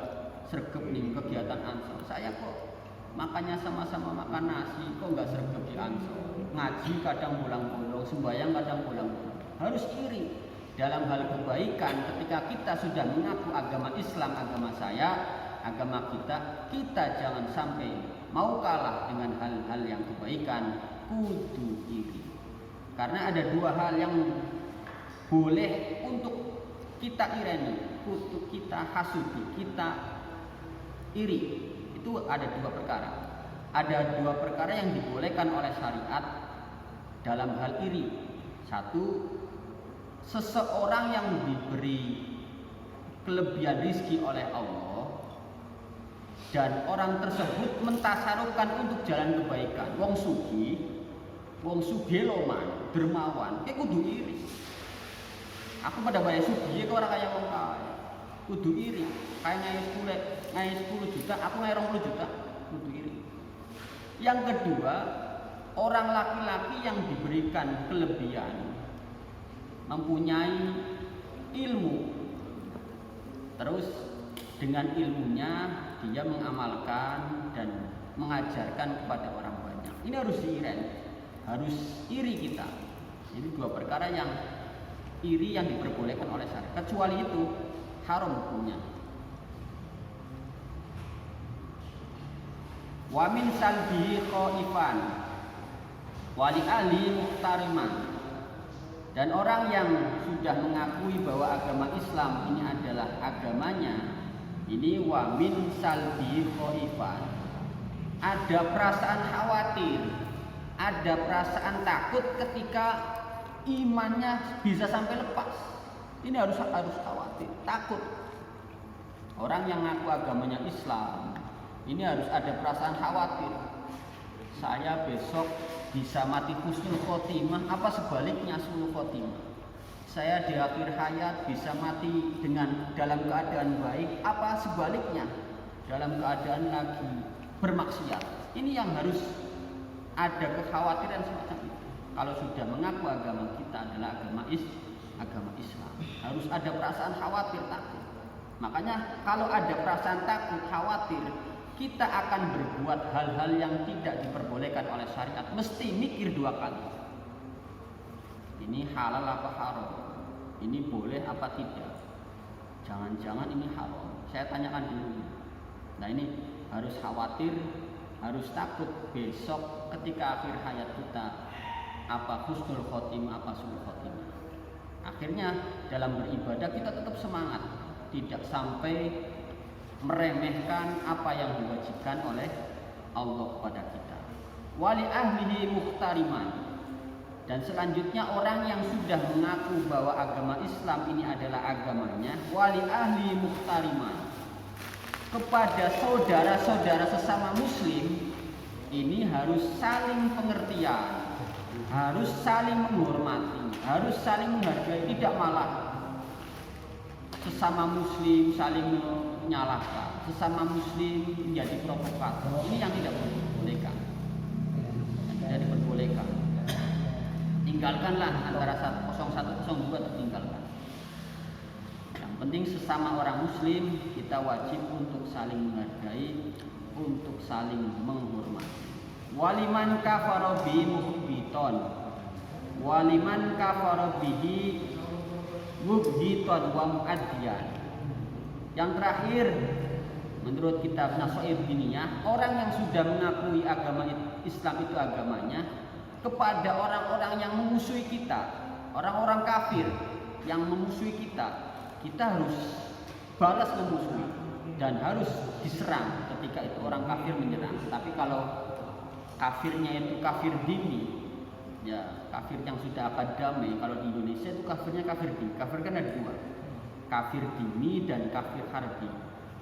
sregep nih kegiatan Ansor. Saya kok makannya sama-sama makan nasi, kok nggak sregep di Ansor. Ngaji kadang bolong-bolong, sembahyang kadang bolong-bolong. Harus iri. Dalam hal kebaikan, ketika kita sudah mengaku agama Islam, agama saya, agama kita jangan sampai mau kalah dengan hal-hal yang kebaikan, kudu iri. Karena ada dua hal yang boleh untuk kita ireni, kudu kita hasudi, kita iri. Itu ada dua perkara. Ada dua perkara yang dibolehkan oleh syariat dalam hal iri. Satu, seseorang yang diberi kelebihan rizki oleh Allah dan orang tersebut mentasarufkan untuk jalan kebaikan. Wong sugih loman, dermawan, kudu iri. Aku pada bayar sugih itu orang kaya wong kaya. Kudu iri. Kayak ngai 10 juta, aku ngai 20 juta, kudu iri. Yang kedua, orang laki-laki yang diberikan kelebihan, mempunyai ilmu, terus dengan ilmunya dia mengamalkan dan mengajarkan kepada orang banyak. Ini harus diiren, harus iri kita. Ini dua perkara yang iri yang diperbolehkan oleh syariat. Kecuali itu haram hukumnya. Wa min salbihi khaifan wali ali muhtariman. Dan orang yang sudah mengakui bahwa agama Islam ini adalah agamanya, ini wa min salbi khaifan. Ada perasaan khawatir, ada perasaan takut ketika imannya bisa sampai lepas. Ini harus khawatir, takut. Orang yang mengaku agamanya Islam, ini harus ada perasaan khawatir. Saya besok bisa mati husnul khotimah, apa sebaliknya husnul khotimah? Saya di akhir hayat bisa mati dalam keadaan baik, apa sebaliknya dalam keadaan lagi bermaksiat? Ini yang harus ada kekhawatiran semacam itu. Kalau sudah mengaku agama kita adalah agama Islam, harus ada perasaan khawatir, takut. Makanya kalau ada perasaan takut, khawatir, kita akan berbuat hal-hal yang tidak diperbolehkan oleh syariat. Mesti mikir dua kali. Ini halal apa haram? Ini boleh apa tidak? Jangan-jangan ini haram. Saya tanyakan dulu. Nah, ini harus khawatir harus takut besok ketika akhir hayat kita apa husnul khotimah apa suul khotimah. Akhirnya dalam beribadah kita tetap semangat, tidak sampai meremehkan apa yang diwajibkan oleh Allah kepada kita. Wali ahlihi muhtariman. Dan selanjutnya orang yang sudah mengaku bahwa agama Islam ini adalah agamanya, wali ahli muhtariman, kepada saudara-saudara sesama muslim ini harus saling pengertian, harus saling menghormati, harus saling menghargai, tidak malah sesama muslim saling menyalahkan, sesama muslim menjadi provokator. Ini yang tidak diperbolehkan. Tidak diperbolehkan. Tinggalkanlah antara 01 02 tinggalkan. Yang penting sesama orang muslim kita wajib untuk saling menghargai, untuk saling menghormati. Waliman kafara bihi muhbiton, waliman kafara bihi muhbiton wa muaddiyan. Yang terakhir menurut kitab Nasair Diniyah, orang yang sudah mengakui agama Islam itu agamanya, kepada orang-orang yang memusuhi kita, orang-orang kafir yang memusuhi kita, kita harus balas memusuhi dan harus diserang ketika itu orang kafir menyerang. Tapi kalau kafirnya itu kafir dini, ya kafir yang sudah akad damai. Kalau di Indonesia itu kafirnya kafir dini. Kafir kan ada dua, kafir dini dan kafir harbi.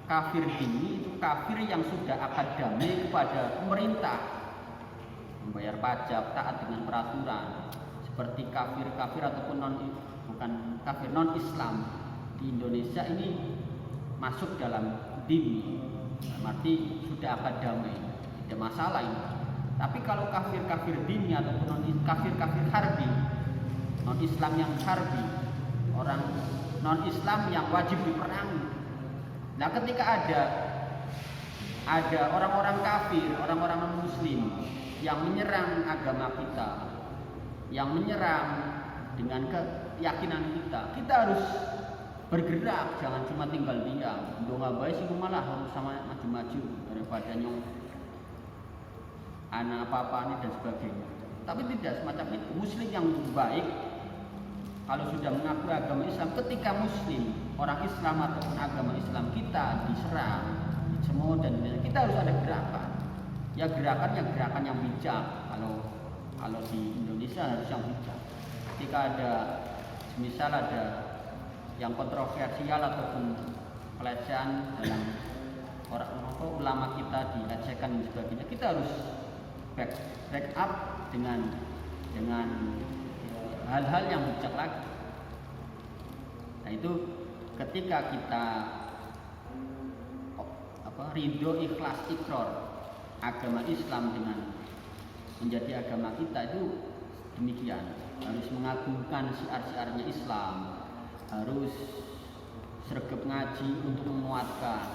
Kafir dini itu kafir yang sudah akad damai kepada pemerintah, membayar pajak, taat dengan peraturan, seperti kafir-kafir ataupun bukan kafir non Islam di Indonesia ini masuk dalam dini, arti sudah akad damai, tidak masalah ini. Tapi kalau kafir-kafir dini ataupun kafir-kafir harbi, non Islam yang harbi, orang non Islam yang wajib diperangi. Nah, ketika ada orang-orang kafir, orang-orang non Muslim yang menyerang agama kita, yang menyerang dengan keyakinan kita, kita harus bergerak, jangan cuma tinggal diam. Ndo ngabai sih malah harus sama maju-maju daripada nyong anak apa-apa ini dan sebagainya. Tapi tidak semacam itu. Muslim yang baik kalau sudah mengaku agama Islam, ketika Muslim, orang Islam ataupun agama Islam kita diserang, dicemooh dan kita harus ada gerakan. Ya gerakan yang bijak. Kalau di Indonesia harus yang bijak. Ketika misal ada yang kontroversial ataupun pelecehan dalam ulama kita dilecehkan dan sebagainya, kita harus back up dengan hal-hal yang bijak lagi. Nah itu ketika kita ridho, ikhlas, ikrar agama Islam dengan menjadi agama kita, itu demikian. Harus mengagungkan syiar-syiarnya Islam, harus sregep ngaji untuk menguatkan,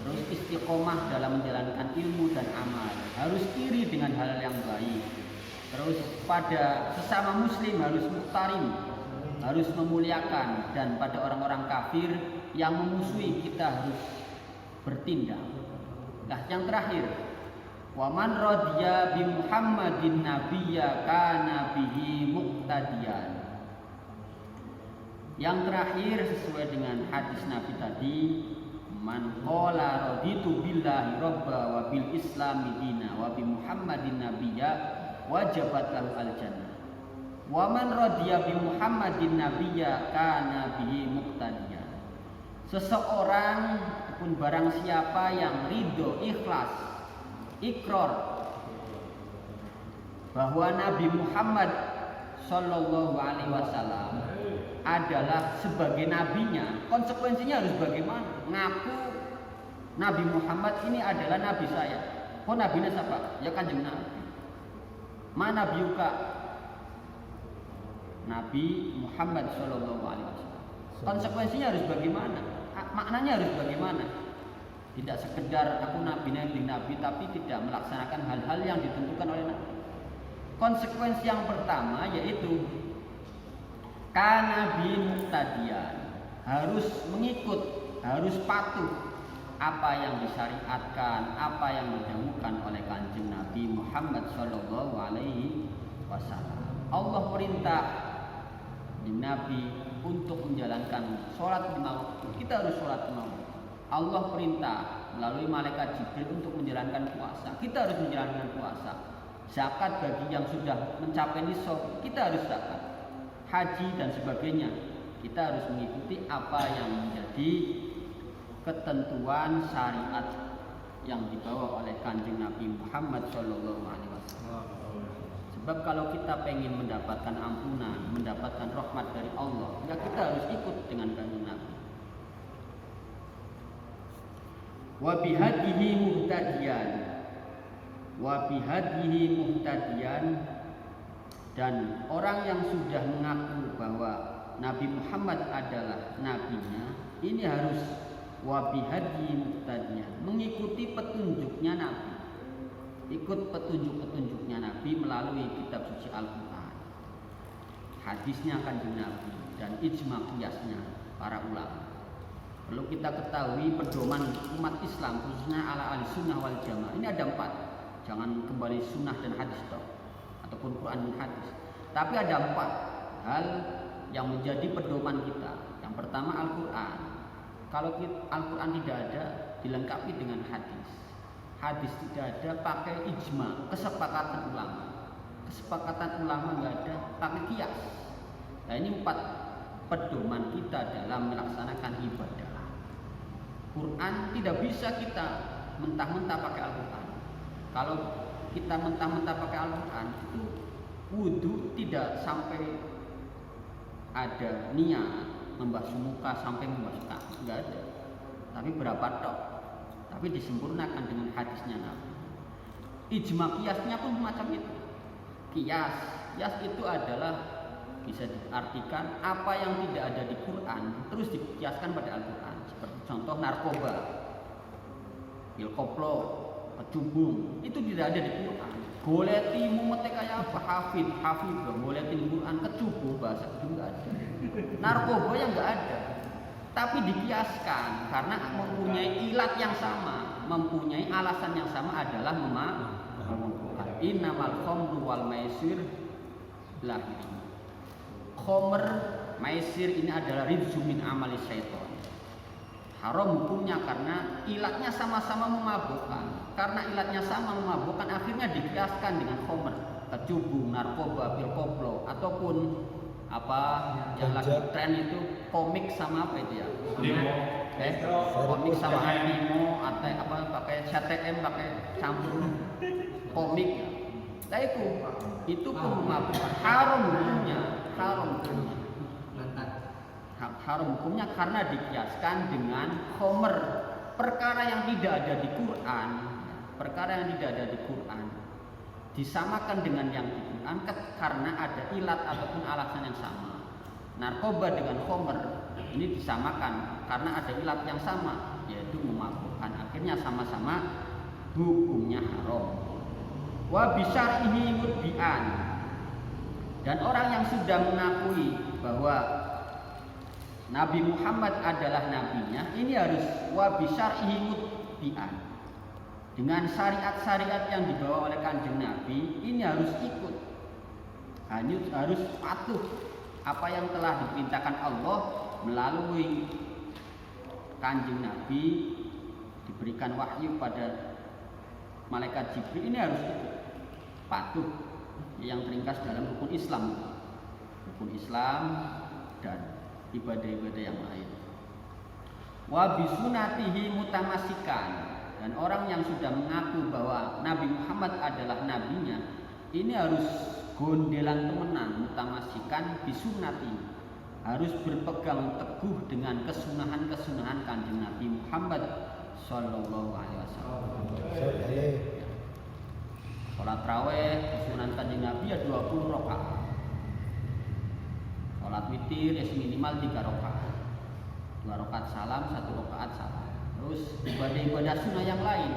terus istiqomah dalam menjalankan ilmu dan amal, harus iri dengan hal yang baik, terus pada sesama muslim harus muhtarim, harus memuliakan, dan pada orang-orang kafir yang memusuhi kita harus bertindak. Nah yang terakhir, wa man radiya bi Muhammadin nabiyya kana bihi muqtadiyan. Yang terakhir sesuai dengan hadis Nabi tadi, man qala raditu billahi robba wa bil islami dina wa bi Muhammadin nabiyya wajabat lahu al jannah. Wa man radiya bi Muhammadin nabiyya kana bihi muqtadiyan. Seseorang ataupun barang siapa yang ridho, ikhlas, ikrar bahwa Nabi Muhammad Sallallahu Alaihi Wasallam adalah sebagai nabinya, konsekuensinya harus bagaimana? Ngaku Nabi Muhammad ini adalah nabi saya. Kok nabinya siapa? Ya Kanjeng Nabi. Mana biuka? Nabi Muhammad Sallallahu Alaihi Wasallam. Konsekuensinya harus bagaimana? Maknanya harus bagaimana? Tidak sekedar aku nabi tapi tidak melaksanakan hal-hal yang ditentukan oleh Nabi. Konsekuensi yang pertama yaitu kana bi muqtadiyan, harus mengikut, harus patuh apa yang disyariatkan, apa yang didahulukan oleh Kanjeng Nabi Muhammad Shallallahu Alaihi Wasallam. Allah perintah Nabi untuk menjalankan sholat lima waktu, kita harus sholat lima waktu. Allah perintah melalui malaikat Jibril untuk menjalankan puasa, kita harus menjalankan puasa. Zakat bagi yang sudah mencapai nisab, kita harus zakat. Haji dan sebagainya, kita harus mengikuti apa yang menjadi ketentuan syariat yang dibawa oleh Kanjeng Nabi Muhammad Shallallahu Alaihi Wasallam. Sebab kalau kita pengen mendapatkan ampunan, mendapatkan rahmat dari Allah, ya kita harus ikut dengan Kanjeng Nabi. Wa bihadihi muhtadiyan, wa bihadihi muhtadiyan, dan orang yang sudah mengaku bahwa Nabi Muhammad adalah nabinya, ini harus wa bihadihi muhtadiyan, mengikuti petunjuknya Nabi. Ikut petunjuk-petunjuknya Nabi melalui kitab suci Al-Quran, hadisnya Kanjeng Nabi, dan ijma qiyasnya para ulama. Perlu kita ketahui pedoman umat Islam khususnya ala ahli sunnah wal jamaah ini ada 4. Jangan kembali sunnah dan hadis toh, ataupun Quran dan hadis. Tapi ada 4 hal yang menjadi pedoman kita. Yang pertama Al-Quran. Kalau Al-Quran tidak ada, dilengkapi dengan hadis. Hadis tidak ada, pakai ijma, kesepakatan ulama. Kesepakatan ulama nggak ada, pakai qiyas. Nah ini 4 pedoman kita dalam melaksanakan ibadah. Quran tidak bisa kita mentah-mentah pakai Al-Quran. Kalau kita mentah-mentah pakai Al-Quran, itu wudhu tidak sampai ada niat membasuh muka sampai membasuh kaki, nggak ada. Tapi berapa tok? Tapi disempurnakan dengan hadisnya Nabi. Ijma qiyasnya pun macam itu. Qiyas itu adalah bisa diartikan apa yang tidak ada di Quran terus dikiaskan pada Al-Quran. Seperti contoh narkoba, pil koplo, kecubung, itu tidak ada di Quran. Goleti mumet kayak apa? Hafid, goleti di Quran, kecubung bahasa itu nggak ada. Narkoba yang nggak ada, tapi dikiaskan karena mempunyai ilat yang sama, mempunyai alasan yang sama adalah memabukkan. Innamal khamru wal maisir lahir. Khomer, maisir ini adalah rijzu min amali syaitan. Haram hukumnya karena ilatnya sama-sama memabukkan. Karena ilatnya sama memabukkan, akhirnya dikiaskan dengan khomer, kecubung, narkoba, pil koplo, ataupun apa yang lagi tren itu komik sama apa itu ya? Komik sama animo atau apa pakai CTM pakai campur komik. Nah itu pun memabukkan. Haram hukumnya karena dikiaskan dengan khomer, perkara yang tidak ada di Quran, disamakan dengan yang di Quran karena ada ilat ataupun alasan yang sama. Narkoba dengan khomer ini disamakan karena ada ilat yang sama, yaitu memabukkan. Akhirnya sama-sama hukumnya haram. Wa bisyar'ihi mudbi'an, dan orang yang sudah mengakui bahwa Nabi Muhammad adalah nabinya, ini harus wa bisyar'ihi mudbi'an, dengan syariat-syariat yang dibawa oleh Kanjeng Nabi, ini harus ikut, harus patuh apa yang telah diperintahkan Allah melalui Kanjeng Nabi, diberikan wahyu pada malaikat Jibril, ini harus ikut, patuh, yang teringkas dalam rukun Islam dan ibadah-ibadah yang lain. Wa bisunatihi mutamasikan, dan orang yang sudah mengaku bahwa Nabi Muhammad adalah nabinya, ini harus gondelan temenan, mutamasikan bisunati, harus berpegang teguh dengan kesunahan-kesunahan Kanjeng Nabi Muhammad Sallallahu Alaihi Wasallam. Sholat raweh kesunahan Kanjeng Nabi ya 20 rakaat. Sholat witir ya minimal 3 rakaat. 2 rakaat salam, 1 rakaat salam. Terus ibadah-ibadah sunnah yang lain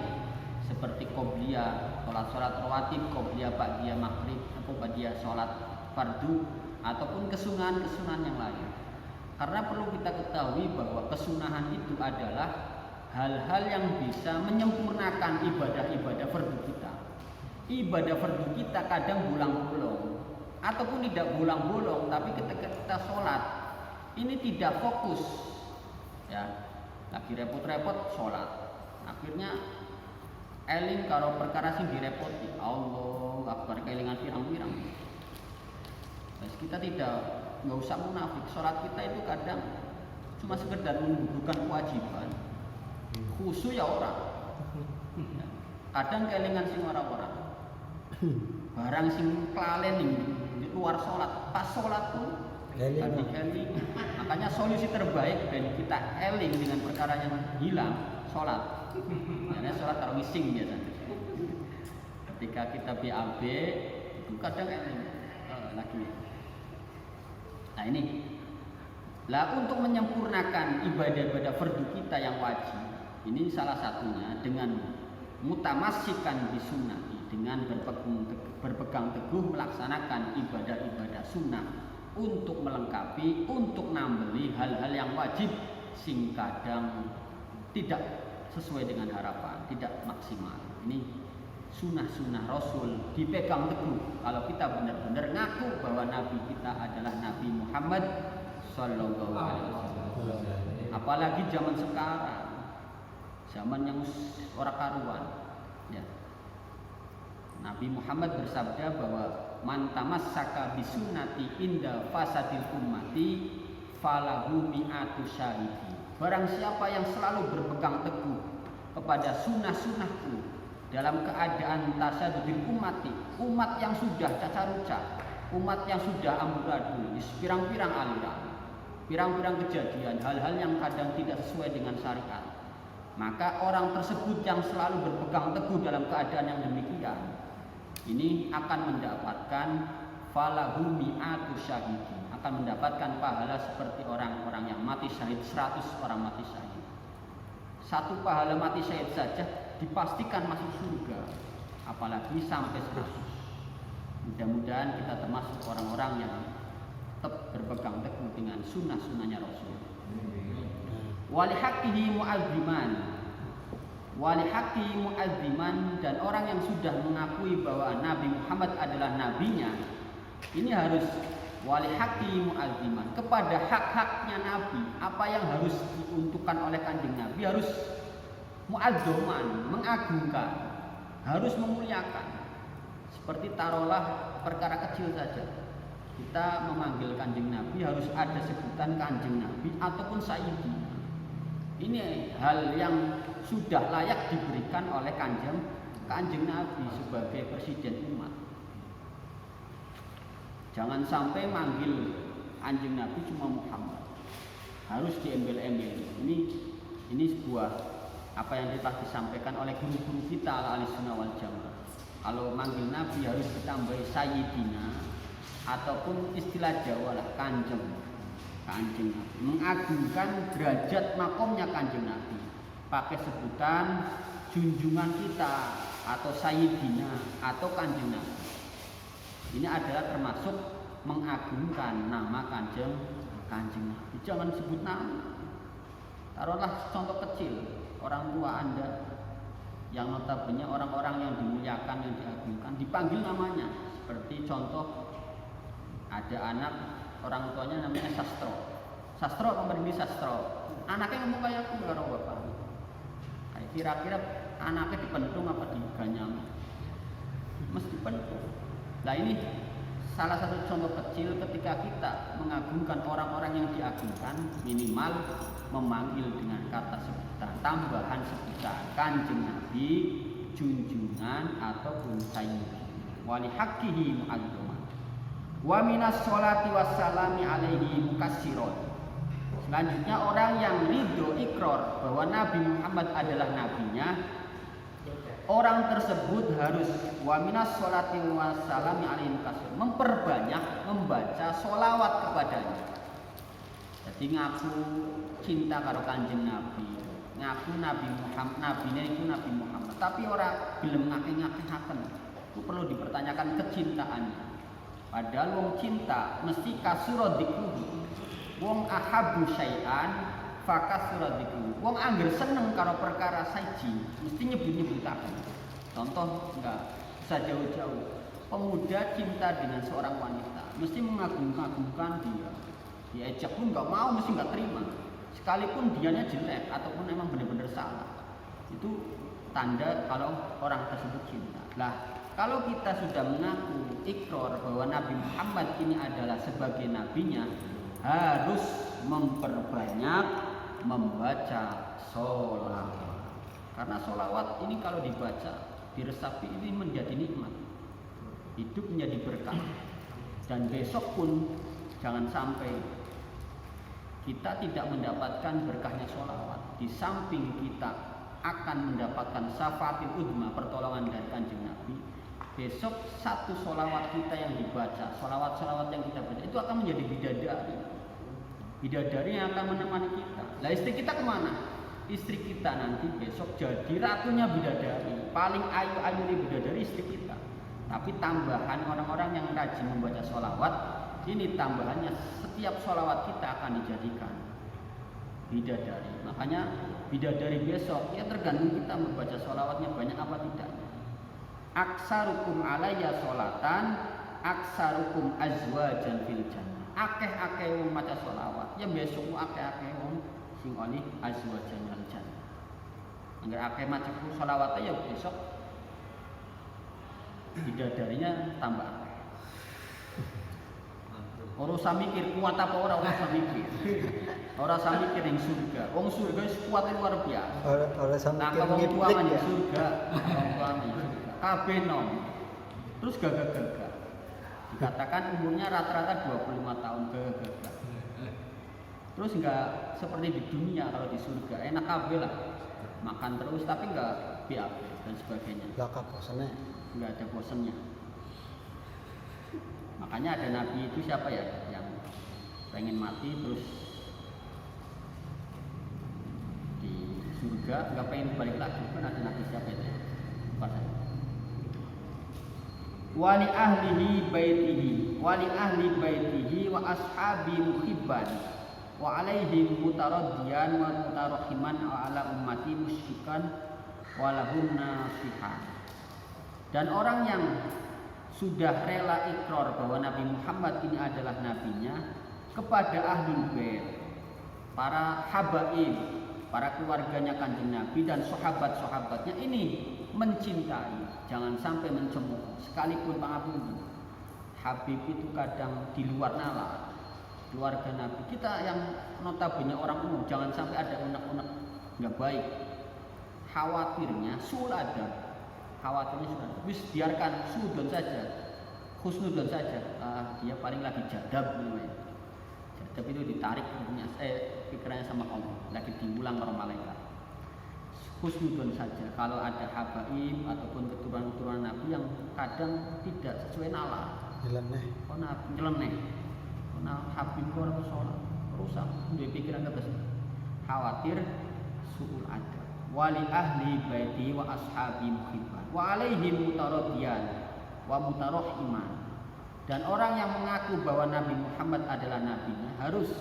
seperti qobliyah, sholat rawatib, qobliyah ba'diyah maghrib, atau ba'diyah sholat fardu, ataupun kesunahan-kesunahan yang lain. Karena perlu kita ketahui bahwa kesunahan itu adalah hal-hal yang bisa menyempurnakan ibadah-ibadah fardu kita. Ibadah fardu kita kadang bolong-bolong ataupun tidak bolong-bolong, tapi ketika kita sholat ini tidak fokus, ya, lagi repot-repot sholat, akhirnya eling kalau perkara sing direpoti, Allah akbar, kelingan pirang-pirang. Terus kita nggak usah munafik, sholat kita itu kadang cuma sekedar mendudukan kewajiban, khusyuk ya orang, kadang kelingan sing orang-orang, barang sing kelalen ini di luar sholat, pas sholat pun eling. Makanya solusi terbaik dari kita eling dengan perkara yang hilang, sholat. Karena sholat tarawih sing biasanya. Ketika kita BAB itu kadang eling lagi. Nah ini, lah untuk menyempurnakan ibadah-ibadah fardu kita yang wajib, ini salah satunya dengan mutamassikan di sunnah, dengan berpegang teguh melaksanakan ibadah-ibadah sunnah untuk melengkapi, untuk nambeli hal-hal yang wajib sing kadang tidak sesuai dengan harapan, tidak maksimal. Ini sunnah-sunnah Rasul dipegang teguh. Kalau kita benar-benar ngaku bahwa Nabi kita adalah Nabi Muhammad Sallallahu Alaihi Wasallam. Apalagi zaman sekarang, zaman yang ora karuan, ya. Nabi Muhammad bersabda bahwa man tamassaka bisunnati inda fasadil ummati falahu mi'atu syahidi. Barang siapa yang selalu berpegang teguh kepada sunnah-sunnahku dalam keadaan tasadudil ummati, umat yang sudah cacaruca, umat yang sudah amburadul di pirang-pirang aliran, pirang-pirang kejadian, hal-hal yang kadang tidak sesuai dengan syariat, maka orang tersebut yang selalu berpegang teguh dalam keadaan yang demikian ini akan mendapatkan falahu mi'atu syahidi, akan mendapatkan pahala seperti orang-orang yang mati syahid, 100 orang mati syahid. Satu pahala mati syahid saja dipastikan masuk surga, apalagi sampai 100. Mudah-mudahan kita termasuk orang-orang yang tetap berpegang teguh dengan sunnah-sunnahnya Rasul. Walihaqqihi mu'azziman, walihaqqihi mu'azziman, dan orang yang sudah mengakui bahwa Nabi Muhammad adalah nabinya, ini harus walihaqqihi mu'azziman, kepada hak-haknya Nabi, apa yang harus diuntukkan oleh kanjeng Nabi harus mu'azzoman, mengagungkan, harus memuliakan. Seperti taruhlah perkara kecil saja, kita memanggil kanjeng Nabi harus ada sebutan kanjeng Nabi ataupun sayyidi. Ini hal yang sudah layak diberikan oleh kanjeng Nabi sebagai presiden umat. Jangan sampai manggil kanjeng Nabi cuma Muhammad, harus diembel-embel. Ini sebuah apa yang telah disampaikan oleh guru-guru kita Ahlussunnah wal Jamaah. Kalau manggil Nabi harus ditambahi sayyidina ataupun istilah Jawa lah kanjeng Nabi, mengagungkan derajat makomnya kanjeng Nabi, pakai sebutan junjungan kita atau sayyidina atau kanjeng Nabi. Ini adalah termasuk mengagungkan nama kanjeng Nabi. Jangan sebut nama. Taruhlah contoh kecil, orang tua Anda yang notabene orang-orang yang dimuliakan, yang diagungkan, dipanggil namanya. Seperti contoh, ada anak, orang tuanya namanya Sastro memberi Sastro, anaknya ngomong kayak aku karo bapak. Kira-kira anaknya dipentung apa diganyam? Mesti dipentung. Nah ini salah satu contoh kecil ketika kita mengagungkan orang-orang yang diagungkan, minimal memanggil dengan kata sebutan, tambahan sebutan kanjeng Nabi, junjungan ataupun sayyid. Walihaqqihi mu'azzaman. Wa minas sholati wassalami alaihi mukassiron. Selanjutnya orang yang ridho ikrar bahwa Nabi Muhammad adalah nabinya, orang tersebut harus wa minas sholati wassalami alaihi mukassiron, memperbanyak membaca sholawat kepadanya. Jadi ngaku cinta karo kanjeng Nabi, ngaku Nabi Muhammad, nabinya itu Nabi Muhammad, tapi orang belum ngake-ngakehaken, itu perlu dipertanyakan kecintaannya. Padahal wong cinta mesti kasura dikruhu. Wong ahabbu syai'an fakas surat itu. Wong angger seneng kalau perkara saji, mesti nyebut-nyebutaken. Contoh enggak usah jauh-jauh. Pemuda cinta dengan seorang wanita, mesti mengagung-agungkan dia. Diajak pun enggak mau, mesti enggak terima. Sekalipun dianya jelek ataupun emang benar-benar salah. Itu tanda kalau orang tersebut cinta. Lah, kalau kita sudah mengaku ikrar bahwa Nabi Muhammad ini adalah sebagai nabinya, harus memperbanyak membaca sholawat. Karena sholawat ini kalau dibaca, diresapi ini menjadi nikmat. Hidup menjadi berkah. Dan besok pun jangan sampai kita tidak mendapatkan berkahnya sholawat. Di samping kita akan mendapatkan syafaatul udma, pertolongan dari Kanjeng Nabi, besok satu sholawat kita yang dibaca, sholawat yang kita baca itu akan menjadi bidadari yang akan menemani kita. Lah istri kita kemana? Istri kita nanti besok jadi ratunya bidadari, paling ayu di bidadari istri kita. Tapi tambahan orang-orang yang rajin membaca sholawat, ini tambahannya setiap sholawat kita akan dijadikan bidadari. Makanya bidadari besok ya tergantung kita membaca sholawatnya banyak apa tidaknya. Aksarukum alayya sholatan, aksarukum azwajan fil jannah. Akeh-akeh wong maca sholawat, ya besok akeh-akeh wong sing oleh azwajan fil jannah. Angger akeh maca sholawat ya besok bidadarinya tambah akeh. Ora usah mikir kuat apa ora usah mikir. Ora usah mikir ning surga. Wong surga wis kuat luar biasa. Ora usah mikir ngiplik ya. Surga, kabeh nom. Terus gagah-gagah. Dikatakan umurnya rata-rata 25 tahun gagah-gagah. Terus enggak seperti di dunia kalau di surga enak kabeh lah. Makan terus tapi enggak BAB dan sebagainya. Enggak bosannya. Enggak ada bosannya. Makanya ada nabi itu siapa ya yang pengen mati terus di surga nggak pengen balik lagi, kan ada nabi siapa itu? Wali ahli baitihi wa ashabi muhibban wa alaihim mutaraddiyan wa mutarahiman wa ala ummati musyrikan wa lahum nasihan. Dan orang yang sudah rela ikrar bahwa Nabi Muhammad ini adalah nabinya, kepada ahlul bait, para habaib, para keluarganya Kanjeng Nabi dan sahabat-sahabatnya ini mencintai, jangan sampai mencemooh. Sekalipun pangapunten, Habib itu kadang di luar nalar. Keluarga Nabi kita yang notabene orang umum, jangan sampai ada unek-unek nggak baik. Khawatirnya suladab. Wis biarkan sudon saja, husnudon saja. Dia paling lagi jadab namanya. Jadab itu ditarik pikirannya sama Allah, lagi diulang oleh malaikat. Husnudon saja. Kalau ada habaib ataupun keturunan Nabi yang kadang tidak sesuai nalar, nyeleneh. Habib orang sholat rusak, dia pikiran ke atas. Khawatir suul adab. Wali ahli baiti wa ashabi muhibban wa alaihim mutaradiyan wa mutarahiman. Dan orang yang mengaku bahwa Nabi Muhammad adalah nabinya harus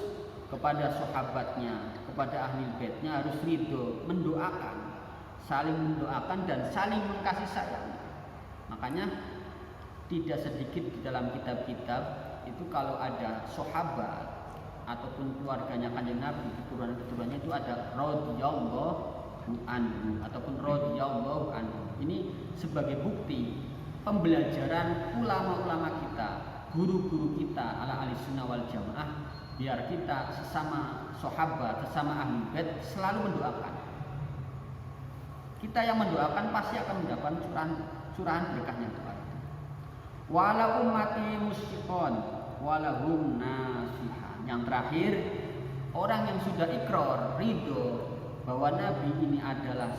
kepada sahabatnya, kepada ahli baitnya harus ridho, mendoakan, saling mendoakan dan saling mengkasih sayang. Makanya tidak sedikit di dalam kitab-kitab itu kalau ada sahabat ataupun keluarganya Kanjeng Nabi, keturunan-keturunannya itu ada radhiyallahu anhu ataupun radhiyallahu anhu. Ini sebagai bukti pembelajaran ulama-ulama kita, guru-guru kita ala ahlussunnah wal jamaah, biar kita sesama sahabat, sesama ahli bait selalu mendoakan. Kita yang mendoakan pasti akan mendapat curahan berkahnya Tuhan. Wala ummati musyiqon walahum nasihan. Yang terakhir, orang yang sudah ikrar ridho bahwa Nabi ini adalah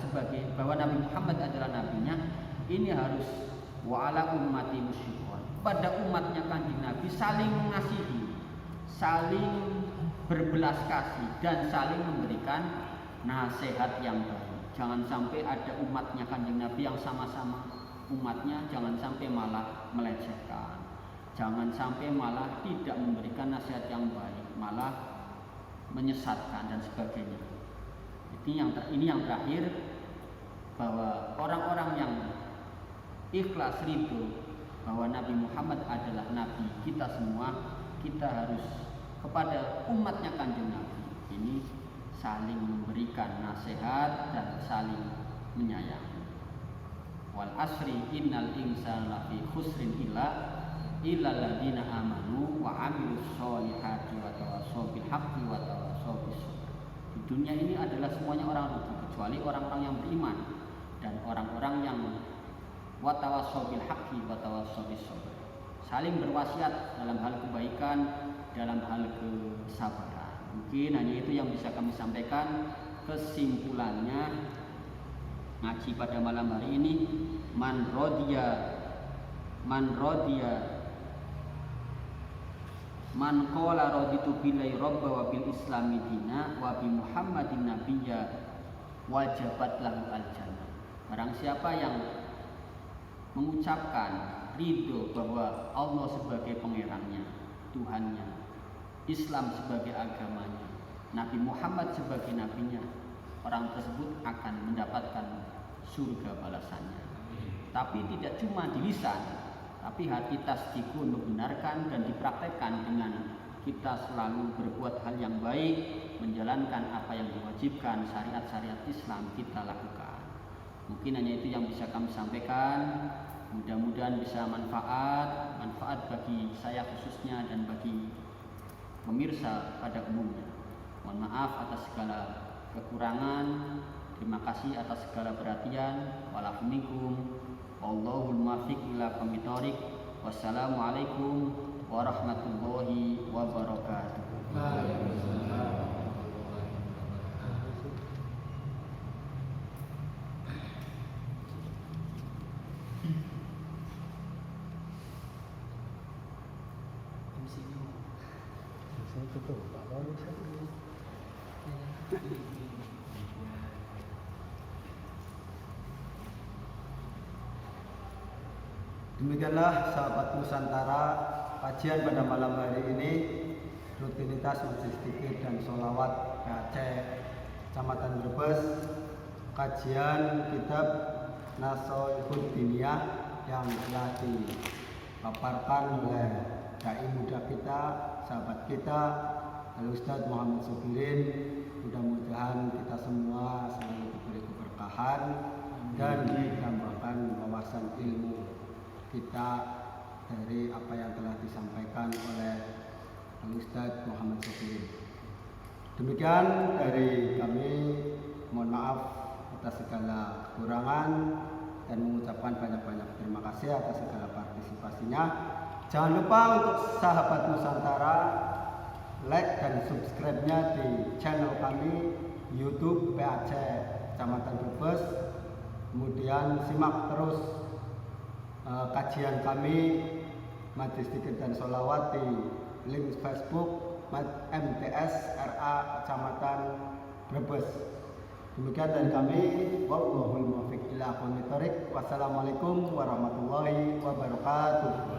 bahwa Nabi Muhammad adalah nabinya, ini harus wa'ala ummati musyiqon. Pada umatnya Kanjeng Nabi saling mengasihi, saling berbelas kasih dan saling memberikan nasihat yang baik. Jangan sampai ada umatnya Kanjeng Nabi yang sama-sama umatnya jangan sampai malah melecehkan. Jangan sampai malah tidak memberikan nasihat yang baik, malah menyesatkan dan sebagainya. Ini yang terakhir, bahwa orang-orang yang ikhlas ridho bahwa Nabi Muhammad adalah Nabi kita semua, kita harus kepada umatnya Kanjeng Nabi ini saling memberikan nasihat dan saling menyayangi. Wal asri innal insana lafi khusrin illa alladziina amanu wa 'amilus sholihati wa tawassaw bil haqqi wa tawassaw bis sabr. Di dunia ini adalah semuanya orang rugi kecuali orang-orang yang beriman dan orang-orang yang wa tawassaw bil haqqi wa tawassaw bis sabr. Saling berwasiat dalam hal kebaikan, dalam hal kesabaran. Mungkin hanya itu yang bisa kami sampaikan. Kesimpulannya ngaji pada malam hari ini, man rodiya man qala raditu billahi rabba wa bil islami dina wa bi muhammadin nabiyya wajabat lahu al jannah. Barang siapa yang mengucapkan ridho bahwa Allah sebagai pangerannya, Tuhannya, Islam sebagai agamanya, Nabi Muhammad sebagai nabinya, orang tersebut akan mendapatkan surga balasannya. Tapi tidak cuma di lisan, tapi hati tasdikun, membenarkan dan dipraktekkan dengan kita selalu berbuat hal yang baik, menjalankan apa yang diwajibkan syariat-syariat Islam kita lakukan. Mungkin hanya itu yang bisa kami sampaikan. Mudah-mudahan bisa manfaat bagi saya khususnya dan bagi pemirsa pada umumnya. Mohon maaf atas segala kekurangan. Terima kasih atas segala perhatian. Walafuminkum. Wallahul muwaffiq ila aqwamit thoriq. Wassalamualaikum warahmatullahi wabarakatuh. Demikianlah sahabat Nusantara, kajian pada malam hari ini, rutinitas majelis zikir dan sholawat PAC Kecamatan Brebes, kajian kitab Nasoihud Diniyah yang telah dipaparkan oleh dai muda kita, sahabat kita, Al-Ustadz Muhammad Sobirin. Mudah-mudahan kita semua selalu diberi keberkahan dan ditambahkan wawasan ilmu kita dari apa yang telah disampaikan oleh Al-Ustadz Muhammad Sobirin. Demikian dari kami, mohon maaf atas segala kekurangan dan mengucapkan banyak-banyak terima kasih atas segala partisipasinya. Jangan lupa untuk sahabat Nusantara like dan subscribe-nya di channel kami YouTube PAC Kecamatan Brebes. Kemudian simak terus kajian kami Majelis Zikir dan Sholawat di link Facebook MTS RA Kecamatan Brebes. Demikian dari kami. Wallahul muwaffiq ila aqwamit thoriq. Wassalamualaikum warahmatullahi wabarakatuh.